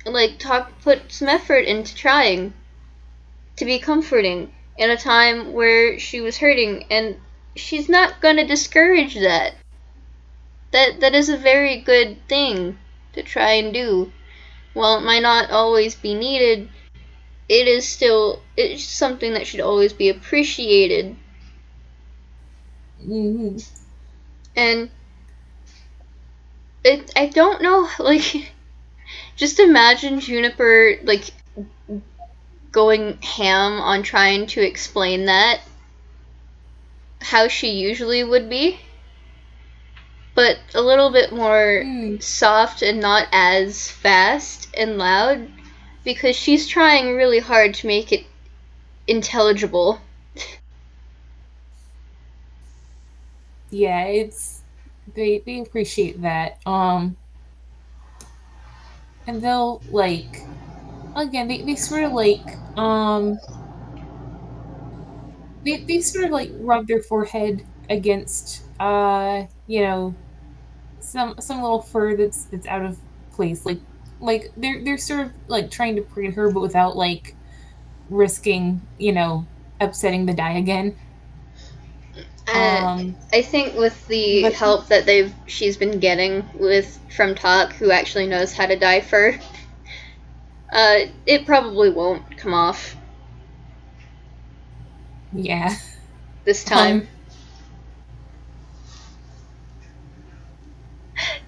like, Talk put some effort into trying to be comforting in a time where she was hurting, and she's not gonna discourage that. That is a very good thing to try and do. While it might not always be needed, it's something that should always be appreciated. Hmm. And I don't know, like, just imagine Juniper like going ham on trying to explain that how she usually would be, but a little bit more Mm, soft and not as fast and loud because she's trying really hard to make it intelligible. yeah, it's they appreciate that. And they'll like again they sort of like they sort of like rub their forehead against some little fur that's out of place, like they're sort of like trying to preen her but without like risking upsetting the dye again. Uh, um I think with the but help that she's been getting with from Talk, who actually knows how to dye fur, it probably won't come off yeah. this time. um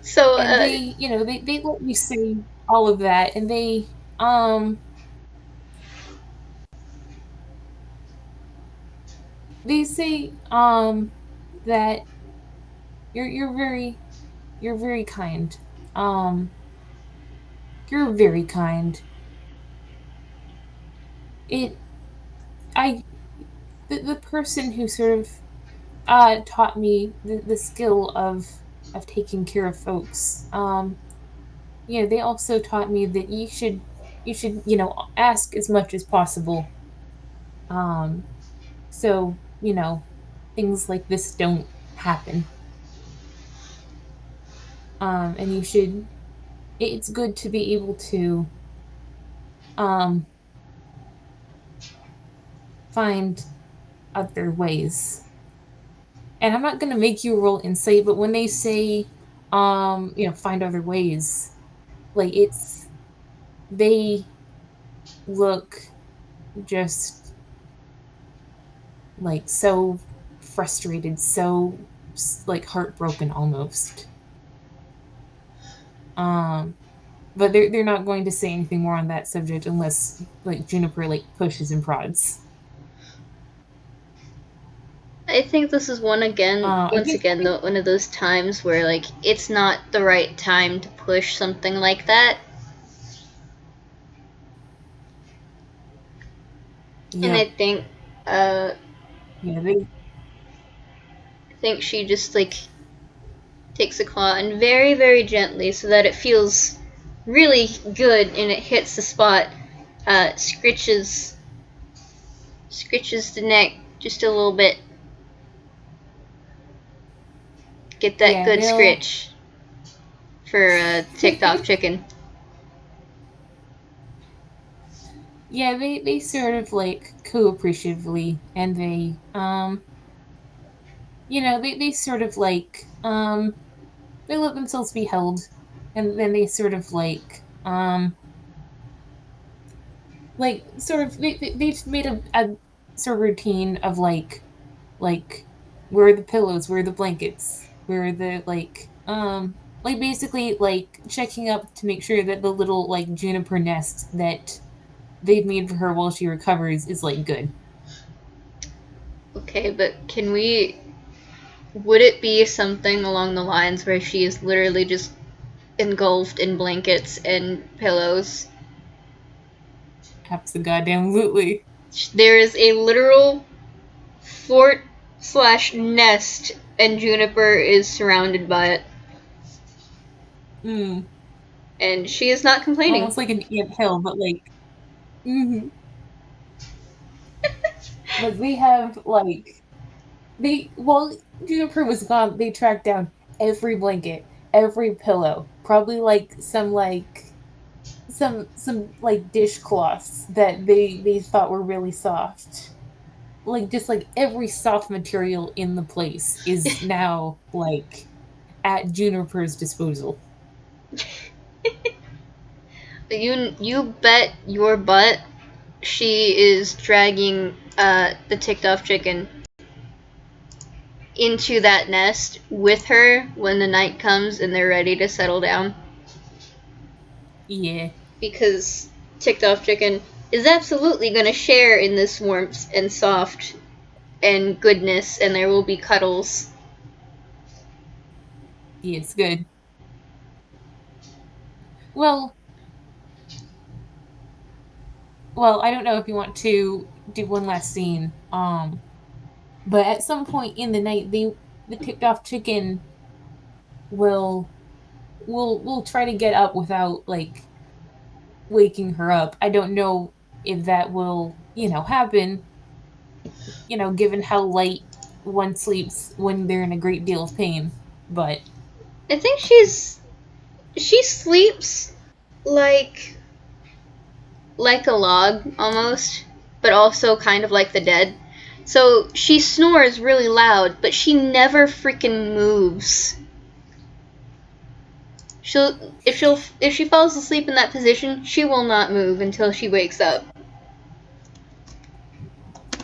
So, and they let you say all of that, and um they say that you're very kind. um you're very kind. It I the person who sort of taught me the skill of taking care of folks. They also taught me that you should ask as much as possible. So things like this don't happen. And you should. It's good to be able to um, find other ways. And I'm not gonna make you roll insight, but when they say, find other ways, like they look just like so frustrated, so like heartbroken almost. Um, but they're not going to say anything more on that subject unless like Juniper like pushes and prods. I think this is I once think again, though, one of those times where, like, it's not the right time to push something like that. And yep, uh, yeah, they I think she just, like, takes a claw and very, very gently so that it feels really good and it hits the spot, scritches the neck just a little bit. Get that yeah good they'll scritch for ticked off chicken. yeah they sort of like coo appreciatively and they sort of they let themselves be held, and then they sort of sort of they've made a sort of routine of like where are the pillows, where are the blankets, where are the like basically like checking up to make sure that the little like juniper nest that they've made for her while she recovers is like good. Okay, but would it be something along the lines where she is literally just engulfed in blankets and pillows? Absolutely. There is a literal fort slash nest, and Juniper is surrounded by it. Mm. And she is not complaining. Almost like an ant hill, but like hmm like they have like they while Juniper was gone, they tracked down every blanket, every pillow, probably like some like dishcloths that they thought were really soft. Like just like every soft material in the place is now like at Juniper's disposal. You bet your butt she is dragging the ticked off chicken into that nest with her when the night comes and they're ready to settle down. Yeah. Because ticked off chicken is absolutely going to share in this warmth and soft and goodness, and there will be cuddles. Yeah, it's good. Well, I don't know if you want to do one last scene. But at some point in the night, the ticked off chicken will will try to get up without like waking her up. I don't know if that will happen. Given how light one sleeps when they're in a great deal of pain. But I think she sleeps like like a log almost, but also kind of like the dead. So she snores really loud, but she never freaking moves. If she falls asleep in that position, she will not move until she wakes up.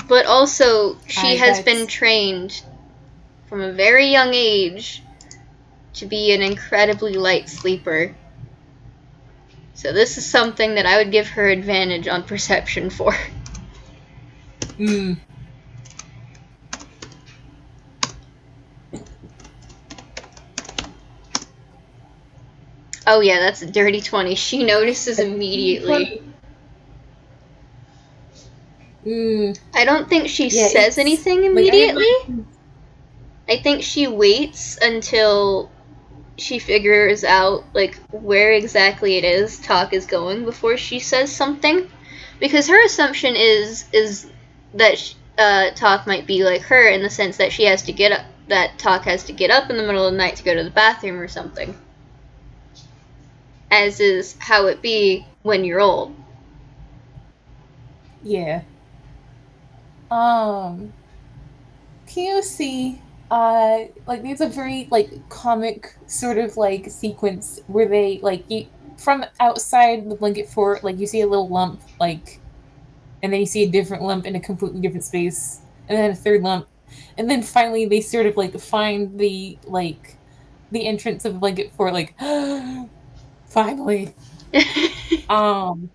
But also, she I has been that's trained from a very young age to be an incredibly light sleeper. So this is something that I would give her advantage on perception for. mm, Oh yeah, that's a dirty 20. She notices immediately. 20. Mm, I don't think she yeah, says it's anything like I immediately. imagine. I think she waits until she figures out like where exactly it is Talk is going before she says something, because her assumption is that Talk might be like her in the sense that she has to get up, that Talk has to get up in the middle of the night to go to the bathroom or something. as is how it be when you're old. Yeah. POC, like there's a very like comic sort of like sequence where they like you from outside the blanket fort, like you see a little lump, like, and then you see a different lump in a completely different space, and then a third lump, and then finally they sort of like find the entrance of the blanket fort, like finally. Um,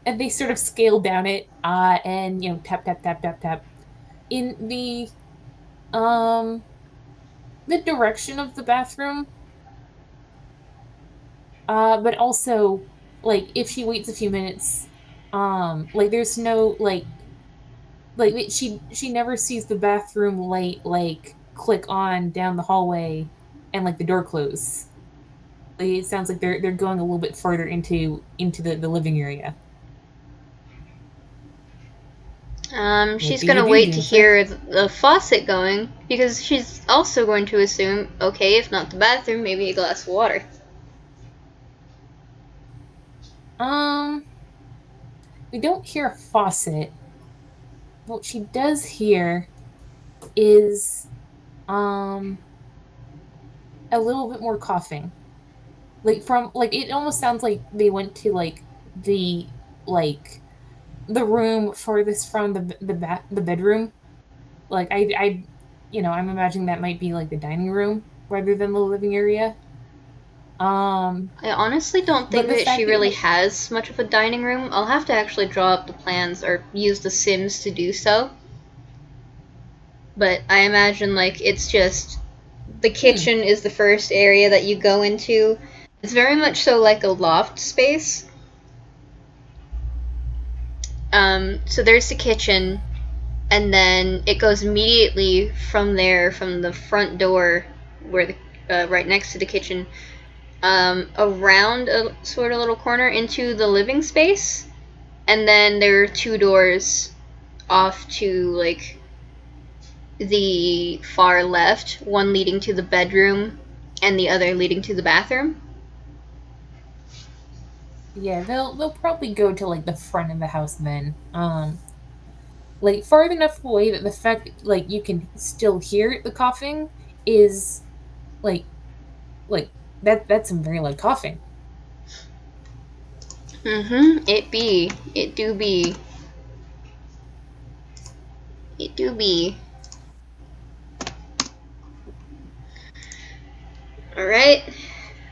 and they sort of scale down it, and tap tap tap tap tap in um the direction of the bathroom. But also, like, if she waits a few minutes, like, there's no she never sees the bathroom light like click on down the hallway and like the door close. Like, it sounds like they're going a little bit further into the living area. What She's do you gonna do, wait to Juniper? hear the faucet going because she's also going to assume, okay, if not the bathroom, maybe a glass of water. Um, we don't hear a faucet. What she does hear is um a little bit more coughing. Like from like it almost sounds like they went to the like the room furthest from the bedroom. Like I'm imagining that might be like the dining room rather than the living area. I honestly don't But think the that she fact that really like has much of a dining room. I'll have to actually draw up the plans or use the Sims to do so. But I imagine like it's just the hmm, kitchen is the first area that you go into. It's very much so like a loft space. So there's the kitchen, and then it goes immediately from there, from the front door, where the right next to the kitchen, around a sort of little corner into the living space, and then there are two doors off to like the far left, one leading to the bedroom, and the other leading to the bathroom. yeah, they'll probably go to like the front of the house then. Like far enough away that the fact like you can still hear the coughing is like like that's some very loud coughing. It be. It do be. It do be. Alright.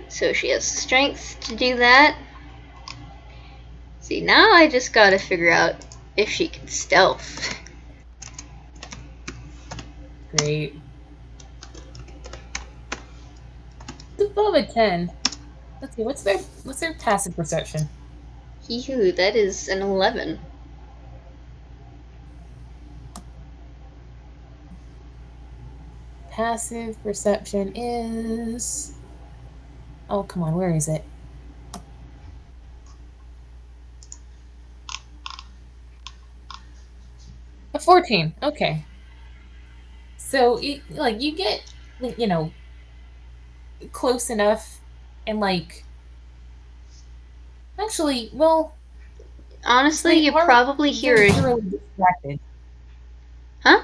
So she has strength to do that. See, now I just gotta figure out if she can stealth. Great. It's above a 10. Let's see, what's their passive perception? Hee that is an 11. Passive perception is, oh come on, where is it? A 14. Okay. So like you get close enough and like actually, well, Honestly, they you are probably hear very it. thoroughly distracted. Huh?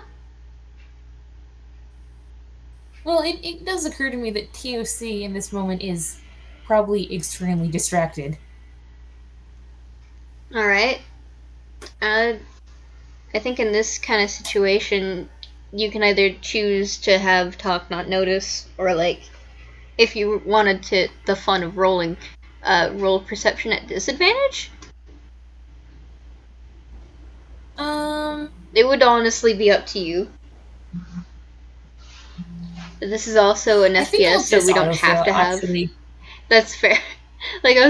Well, it does occur to me that TOC in this moment is probably extremely distracted. Alright. Uh, I think in this kind of situation, you can either choose to have talk not notice, or like, if you wanted to, the fun of rolling, roll perception at disadvantage. Um, It would honestly be up to you. This is also an I think FPS, I'll so just we don't have autofill, to have. actually. That's fair. Like I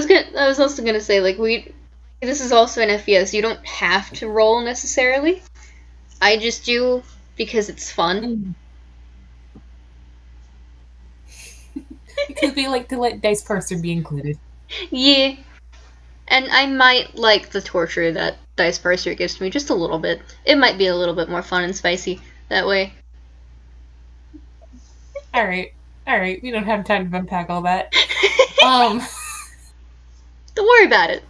was also gonna say like we. This is also an FPS. You don't have to roll necessarily. I just do because it's fun. Mm. Because they like to let dice parser be included. Yeah, and I might like the torture that Dice Parser gives me just a little bit. It might be a little bit more fun and spicy that way. All right, all right. We don't have time to unpack all that. Um, worry about it.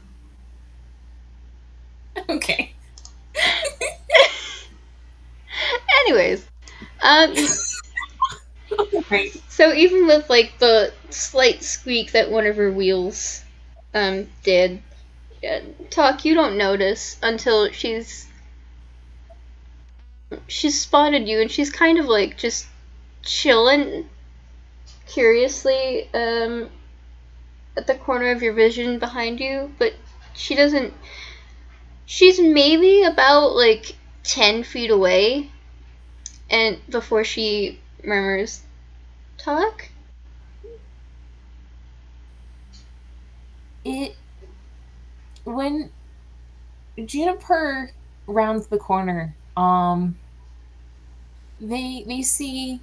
Okay. Anyways, Right. so even with like the slight squeak that one of her wheels did, Talk, you don't notice until she's spotted you, and she's kind of like just chilling curiously at the corner of your vision behind you, but she doesn't. She's maybe about like 10 feet away, and before she murmurs, Talk? It when Juniper rounds the corner, they see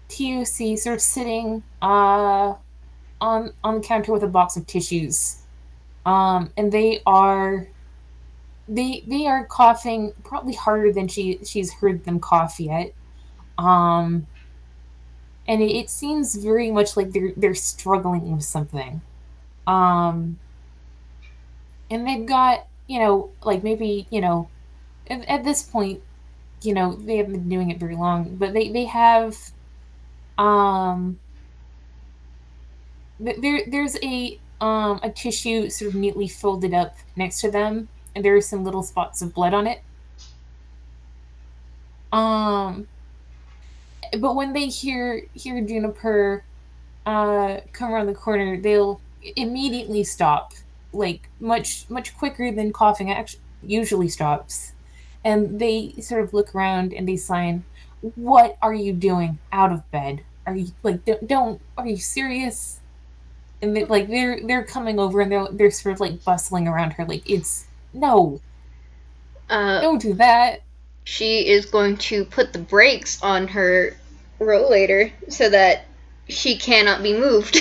TOC sort of sitting on the counter with a box of tissues. And they are coughing probably harder than she's heard them cough yet. Um, and it seems very much like they're struggling with something. Um, and they've got, like maybe, at this point, they haven't been doing it very long, but they have um there's a tissue sort of neatly folded up next to them, and there are some little spots of blood on it. Um, but when they hear Juniper come around the corner, they'll immediately stop, like much quicker than coughing actually usually stops, and they sort of look around and they sign, "What are you doing out of bed? Are you like don't are you serious?" And they're coming over and they're sort of like bustling around her, like it's no, Uh, don't do that. she is going to put the brakes on her rollator so that she cannot be moved.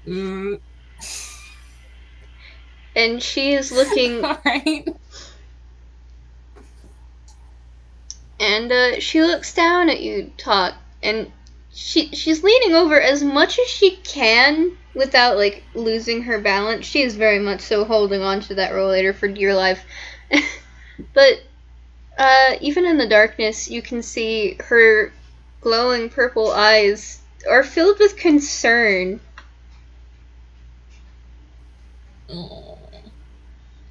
Mm, And she is looking, all right. and she looks down at you, Talk, and she's leaning over as much as she can without like losing her balance. She is very much so holding on to that rollator for dear life. But even in the darkness, you can see her glowing purple eyes are filled with concern.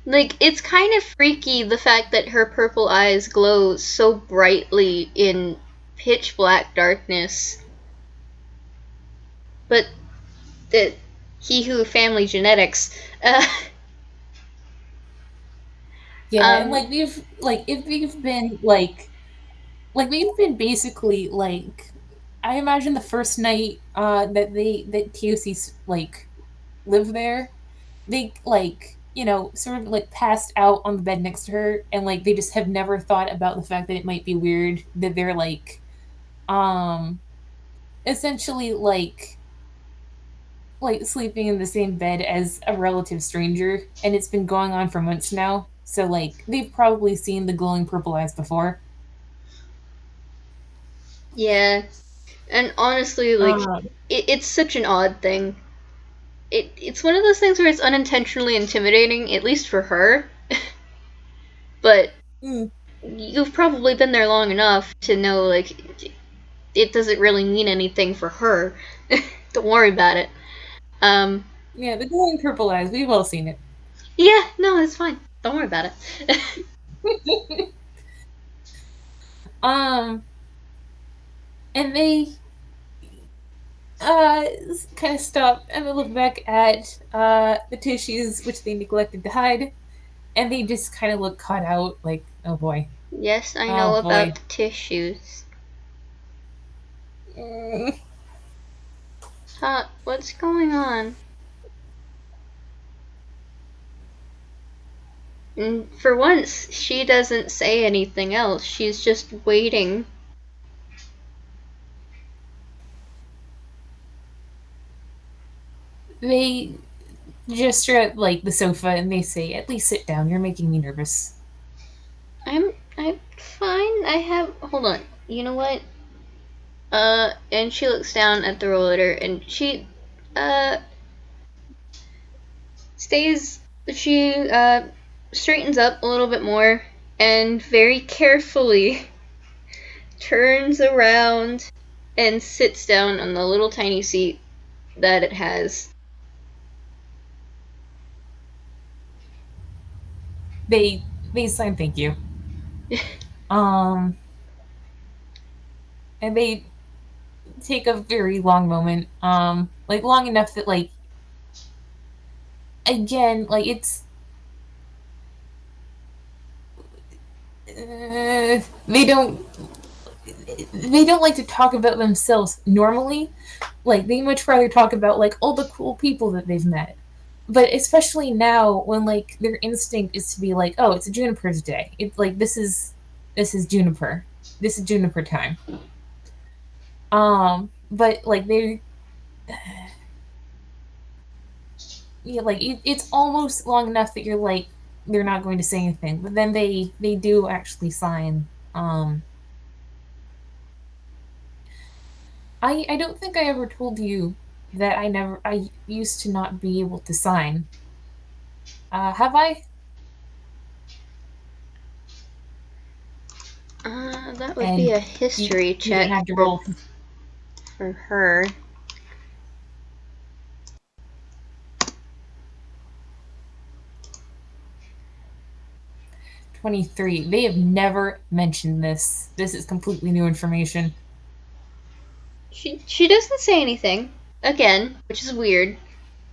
Like, it's kind of freaky the fact that her purple eyes glow so brightly in pitch black darkness. But that he who family genetics. Yeah, and Um, like we've like if we've been like we've been basically like, I imagine the first night that TOC like lived there, they like sort of like passed out on the bed next to her, and like they just have never thought about the fact that it might be weird that they're um essentially like sleeping in the same bed as a relative stranger, and it's been going on for months now. So like they've probably seen the glowing purple eyes before. yeah, and honestly, like, Um, it's such an odd thing. It's one of those things where it's unintentionally intimidating, at least for her. But mm, you've probably been there long enough to know, like, it doesn't really mean anything for her. Don't worry about it. Um, yeah, the glowing purple eyes. We've all seen it. yeah, no, it's fine. Don't worry about it. um, and they uh kind of stop and they look back at the tissues which they neglected to hide, and they just kind of look caught out, like, oh boy, Yes, I know oh about boy. the tissues. Mm, What's going on? And for once, she doesn't say anything else. She's just waiting. they gesture at like the sofa and they say, "At least sit down. You're making me nervous." I'm fine. I have. Hold on. You know what? And she looks down at the rollator, and she stays. She straightens up a little bit more, and very carefully turns around and sits down on the little tiny seat that it has. They sign thank you. And they take a very long moment, like long enough that like again, like it's they don't like to talk about themselves normally. Like they much rather talk about like all the cool people that they've met. But especially now when like their instinct is to be like, oh, it's a Juniper's day. It's like this is Juniper. This is Juniper time. But like they yeah, like it's almost long enough that you're like they're not going to say anything, but then they do actually sign. I don't think I ever told you that I used to not be able to sign. Have I? That would be And a history you didn't check have to roll. for her. 23. They have never mentioned this. This is completely new information. She doesn't say anything again, which is weird,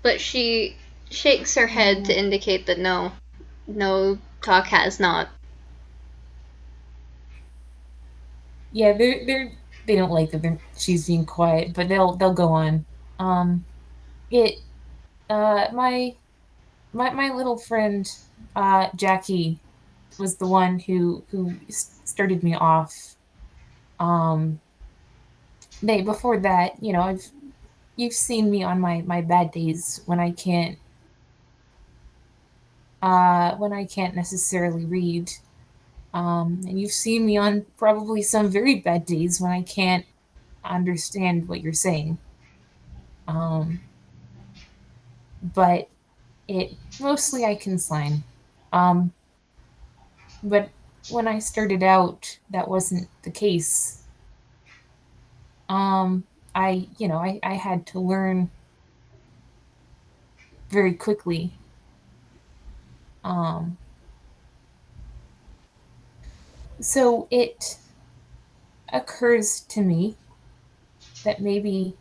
but she shakes her head to indicate that no talk has not. Yeah, they don't like that she's being quiet, but they'll go on. It my little friend Jackie was the one who started me off. Um, they before that, you know, you've seen me on my bad days when I can't necessarily read. And you've seen me on probably some very bad days when I can't understand what you're saying. Um, but it mostly I can sign. Um, but when I started out, that wasn't the case. Um, I had to learn very quickly. Um, so it occurs to me that maybe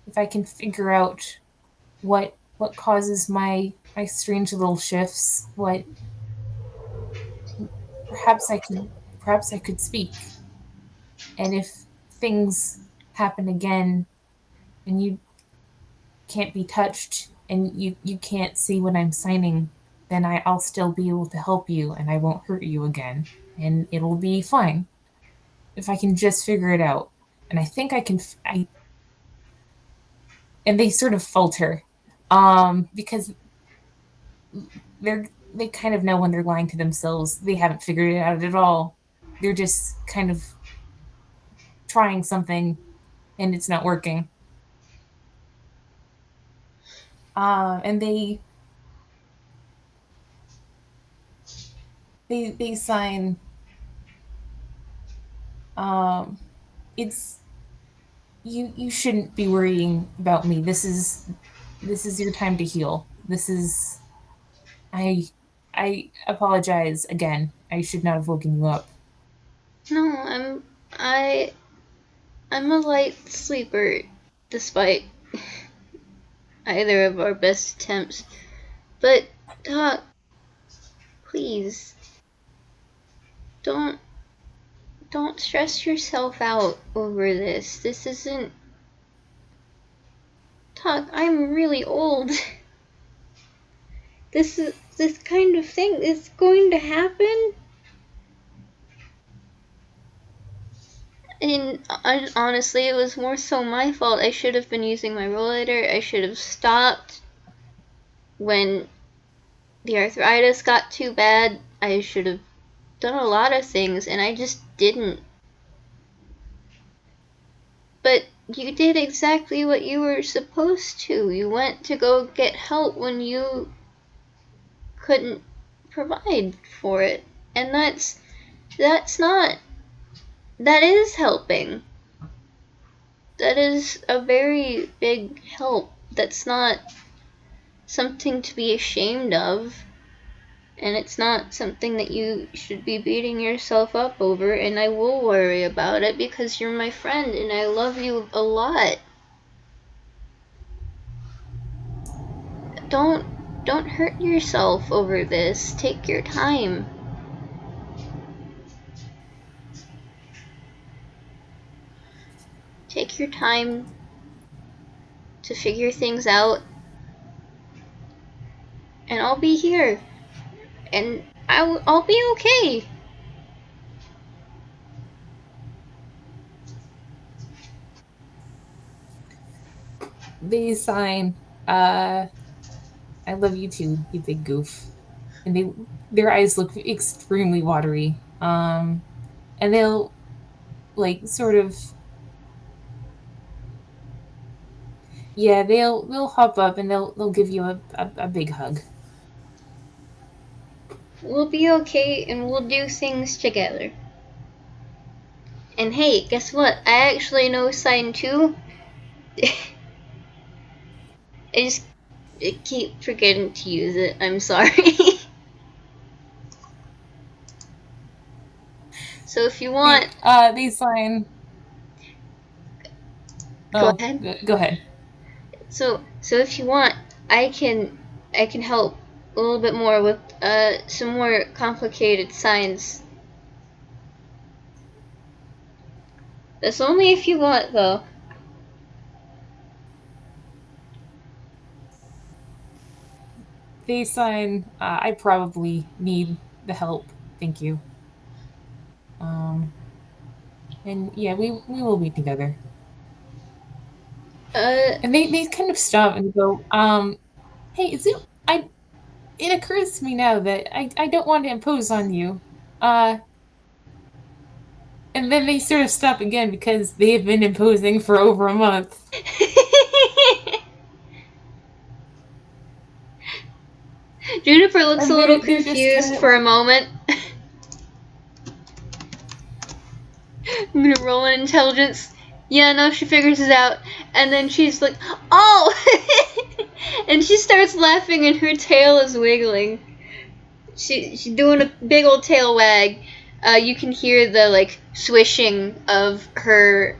if I can figure out what causes my strange little shifts, what perhaps I could speak. And if things happen again and you can't be touched and you can't see what I'm signing, then I'll still be able to help you and I won't hurt you again. And it'll be fine if I can just figure it out. And I think I can. And they sort of falter, because they kind of know when they're lying to themselves. They haven't figured it out at all. They're just kind of trying something and it's not working. And they sign. Um, it's you shouldn't be worrying about me. This is your time to heal. This is I I apologize again. I should not have woken you up. No, I I'm a light sleeper, despite either of our best attempts. But Doc, please don't don't stress yourself out over this. This isn't Doc. I'm really old. This kind of thing is going to happen. And honestly, it was more so my fault. I should have been using my rollator. I should have stopped when the arthritis got too bad. I should have done a lot of things, and I just didn't. But you did exactly what you were supposed to. You went to go get help when you couldn't provide for it. And that's not that is helping. That is a very big help. That's not something to be ashamed of. And it's not something that you should be beating yourself up over, and I will worry about it because you're my friend and I love you a lot. Don't hurt yourself over this. Take your time. Take your time to figure things out, and I'll be here. And I'll be okay. They sign, uh, I love you too, you big goof. And their eyes look extremely watery. And they'll like sort of, yeah, they'll hop up and they'll give you a big hug. We'll be okay and we'll do things together. And hey, guess what? I actually know sign 2. I keep forgetting to use it. I'm sorry. So if you want, They sign. go Oh, ahead. go ahead. So if you want, I can help a little bit more with some more complicated signs. That's only if you want, though. They sign. I probably need the help. Thank you. Um, and yeah, we will be together. Uh, And they kind of stop and go, hey, is it I it occurs to me now that I don't want to impose on you. Uh and then they sort of stop again because they have been imposing for over a month. Juniper looks a And little they're just kind confused of for a like, moment. I'm gonna roll an intelligence. Yeah, no, she figures it out. And then she's like, oh! And she starts laughing and her tail is wiggling. She's doing a big old tail wag. You can hear the, like, swishing of her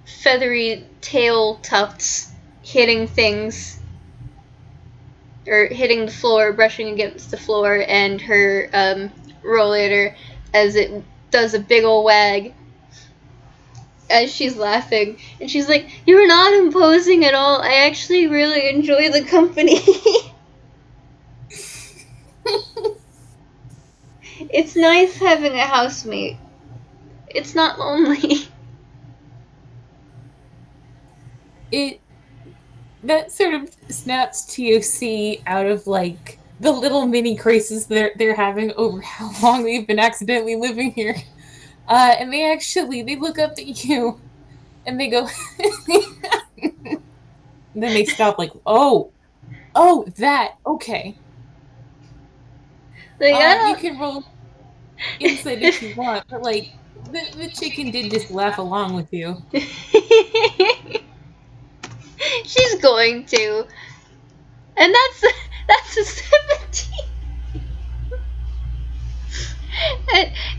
feathery tail tufts hitting things. Or hitting the floor, brushing against the floor, and her rollator as it does a big ol' wag as she's laughing. And she's like, "You're not imposing at all. I actually really enjoy the company." It's nice having a housemate. It's not lonely. it that sort of snaps TOC out of like the little mini crisis they're having over how long they've been accidentally living here. And they look up at you and they go then they stop like, oh, that, okay. Like, I You don't. can roll insight if you want, but like the chicken did just laugh along with you. She's going to. And that's a 17.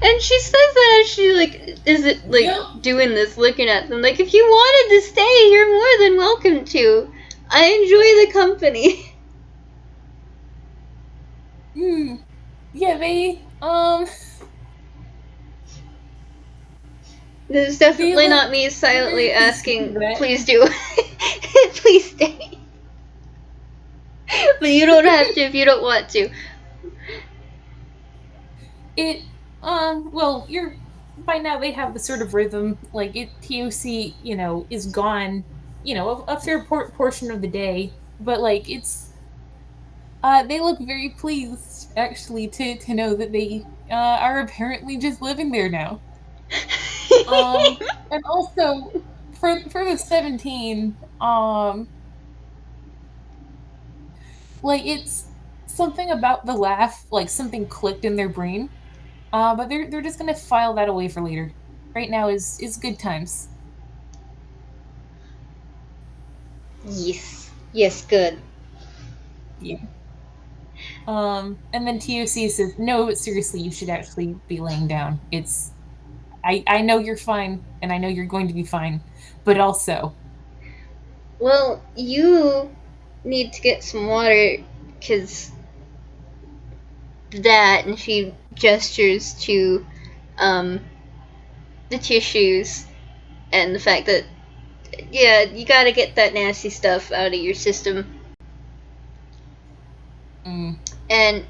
And she says that as she, like, is it, like, Yep. doing this, looking at them. Like, if you wanted to stay, you're more than welcome to. I enjoy the company. Yeah, This is they definitely look not me very silently pleased to asking, do that. please do. Please stay. But you don't have to if you don't want to. It well, you're by now they have the sort of rhythm like it TOC, is gone, a fair portion of the day, but like it's they look very pleased actually to know that they are apparently just living there now. And also for the 17, like it's something about the laugh, like something clicked in their brain. But they're just gonna file that away for later. Right now is good times. Yes. Yes, good. Yeah. And then TOC says, no, seriously, you should actually be laying down. I know you're fine, and I know you're going to be fine, but also, Well, you need to get some water, because that, and she gestures to um, the tissues, and the fact that, yeah, you gotta get that nasty stuff out of your system. mm, And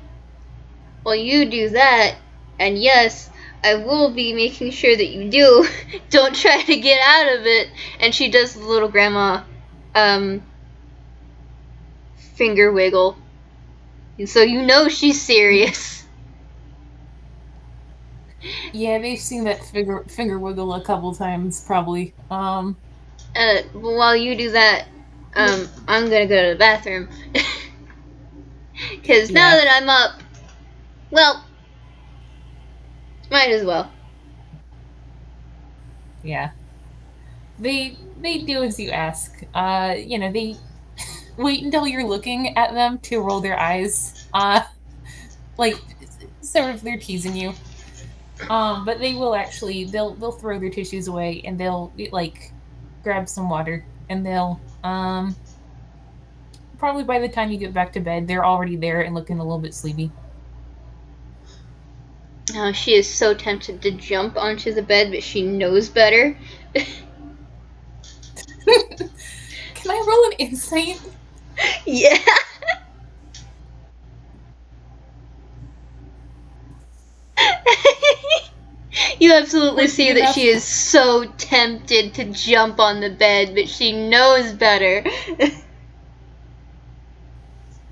while you do that, and yes, I will be making sure that you do, don't try to get out of it. And she does the little grandma um, finger wiggle. And so you know she's serious. yeah, they've seen that finger wiggle a couple times, probably. But while you do that, I'm gonna go to the bathroom. Because now Yeah, that I'm up, well, might as well. yeah. They do as you ask. They wait until you're looking at them to roll their eyes. Like sort of they're teasing you. But they will actually they'll throw their tissues away and they'll like grab some water and they'll probably by the time you get back to bed they're already there and looking a little bit sleepy. Oh, she is so tempted to jump onto the bed, but she knows better. Can I roll an insight? Yeah. You absolutely Risky see that enough? she is so tempted to jump on the bed, but she knows better.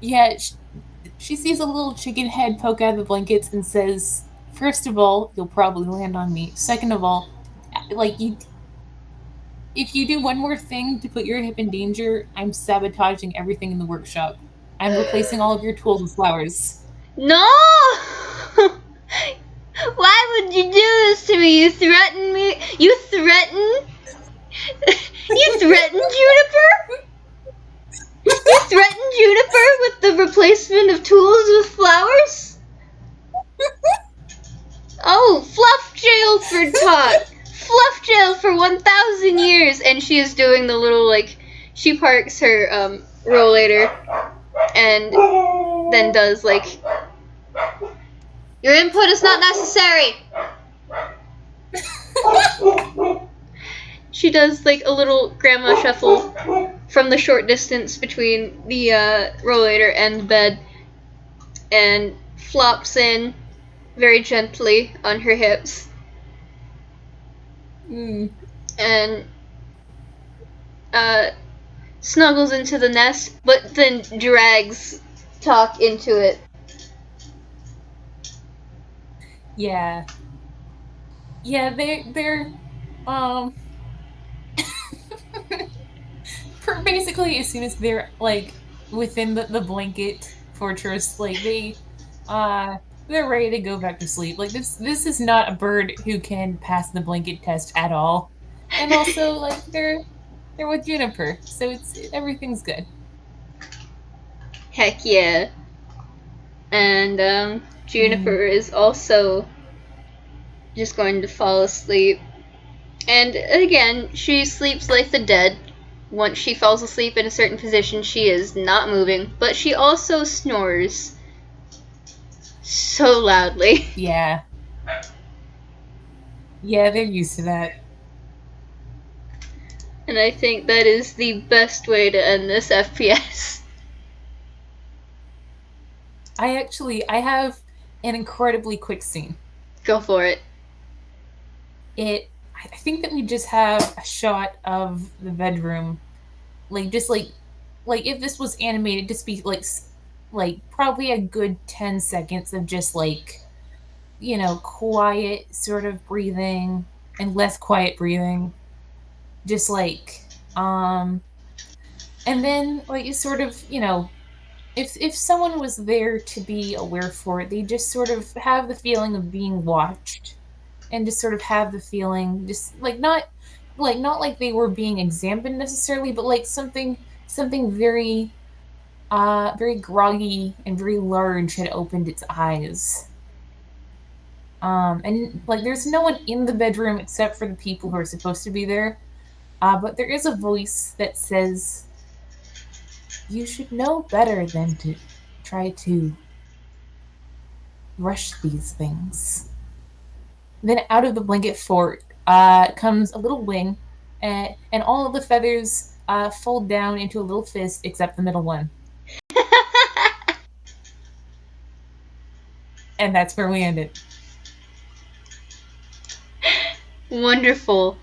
Yeah, she sees a little chicken head poke out of the blankets and says, "First of all, you'll probably land on me. Second of all, like you if you do one more thing to put your hip in danger, I'm sabotaging everything in the workshop. I'm replacing all of your tools with flowers." No! Why would you do this to me? You threaten me? You threaten? You threaten Juniper? You threaten Juniper with the replacement of tools with flowers? Oh, fluff jail for talk. Fluff jail for 1,000 years. And she is doing the little, like, she parks her rollator and then does, like, your input is not necessary. She does, like, a little grandma shuffle from the short distance between the rollator and the bed and flops in very gently on her hips. Mm. And snuggles into the nest, but then drags Talk into it. Yeah. Yeah, they're um basically as soon as they're like within the blanket fortress, like they're ready to go back to sleep. Like this is not a bird who can pass the blanket test at all. And also like they're with Juniper, so it's everything's good. Heck yeah. And Mm. Juniper is also just going to fall asleep. And again, she sleeps like the dead. Once she falls asleep in a certain position, she is not moving, but she also snores so loudly. Yeah. Yeah, they're used to that. And I think that is the best way to end this FPS. I have an incredibly quick scene. Go for it. I think that we just have a shot of the bedroom, like just like if this was animated, just be like probably a good 10 seconds of just like quiet sort of breathing and less quiet breathing. just like, and then like you sort of, if someone was there to be aware for it, they just sort of have the feeling of being watched, and just sort of have the feeling, just not like they were being examined necessarily, but like something very very groggy and very large had opened its eyes. And like there's no one in the bedroom except for the people who are supposed to be there. But there is a voice that says, "You should know better than to try to rush these things." Then out of the blanket fort comes a little wing, and all of the feathers fold down into a little fist except the middle one. And that's where we ended. Wonderful.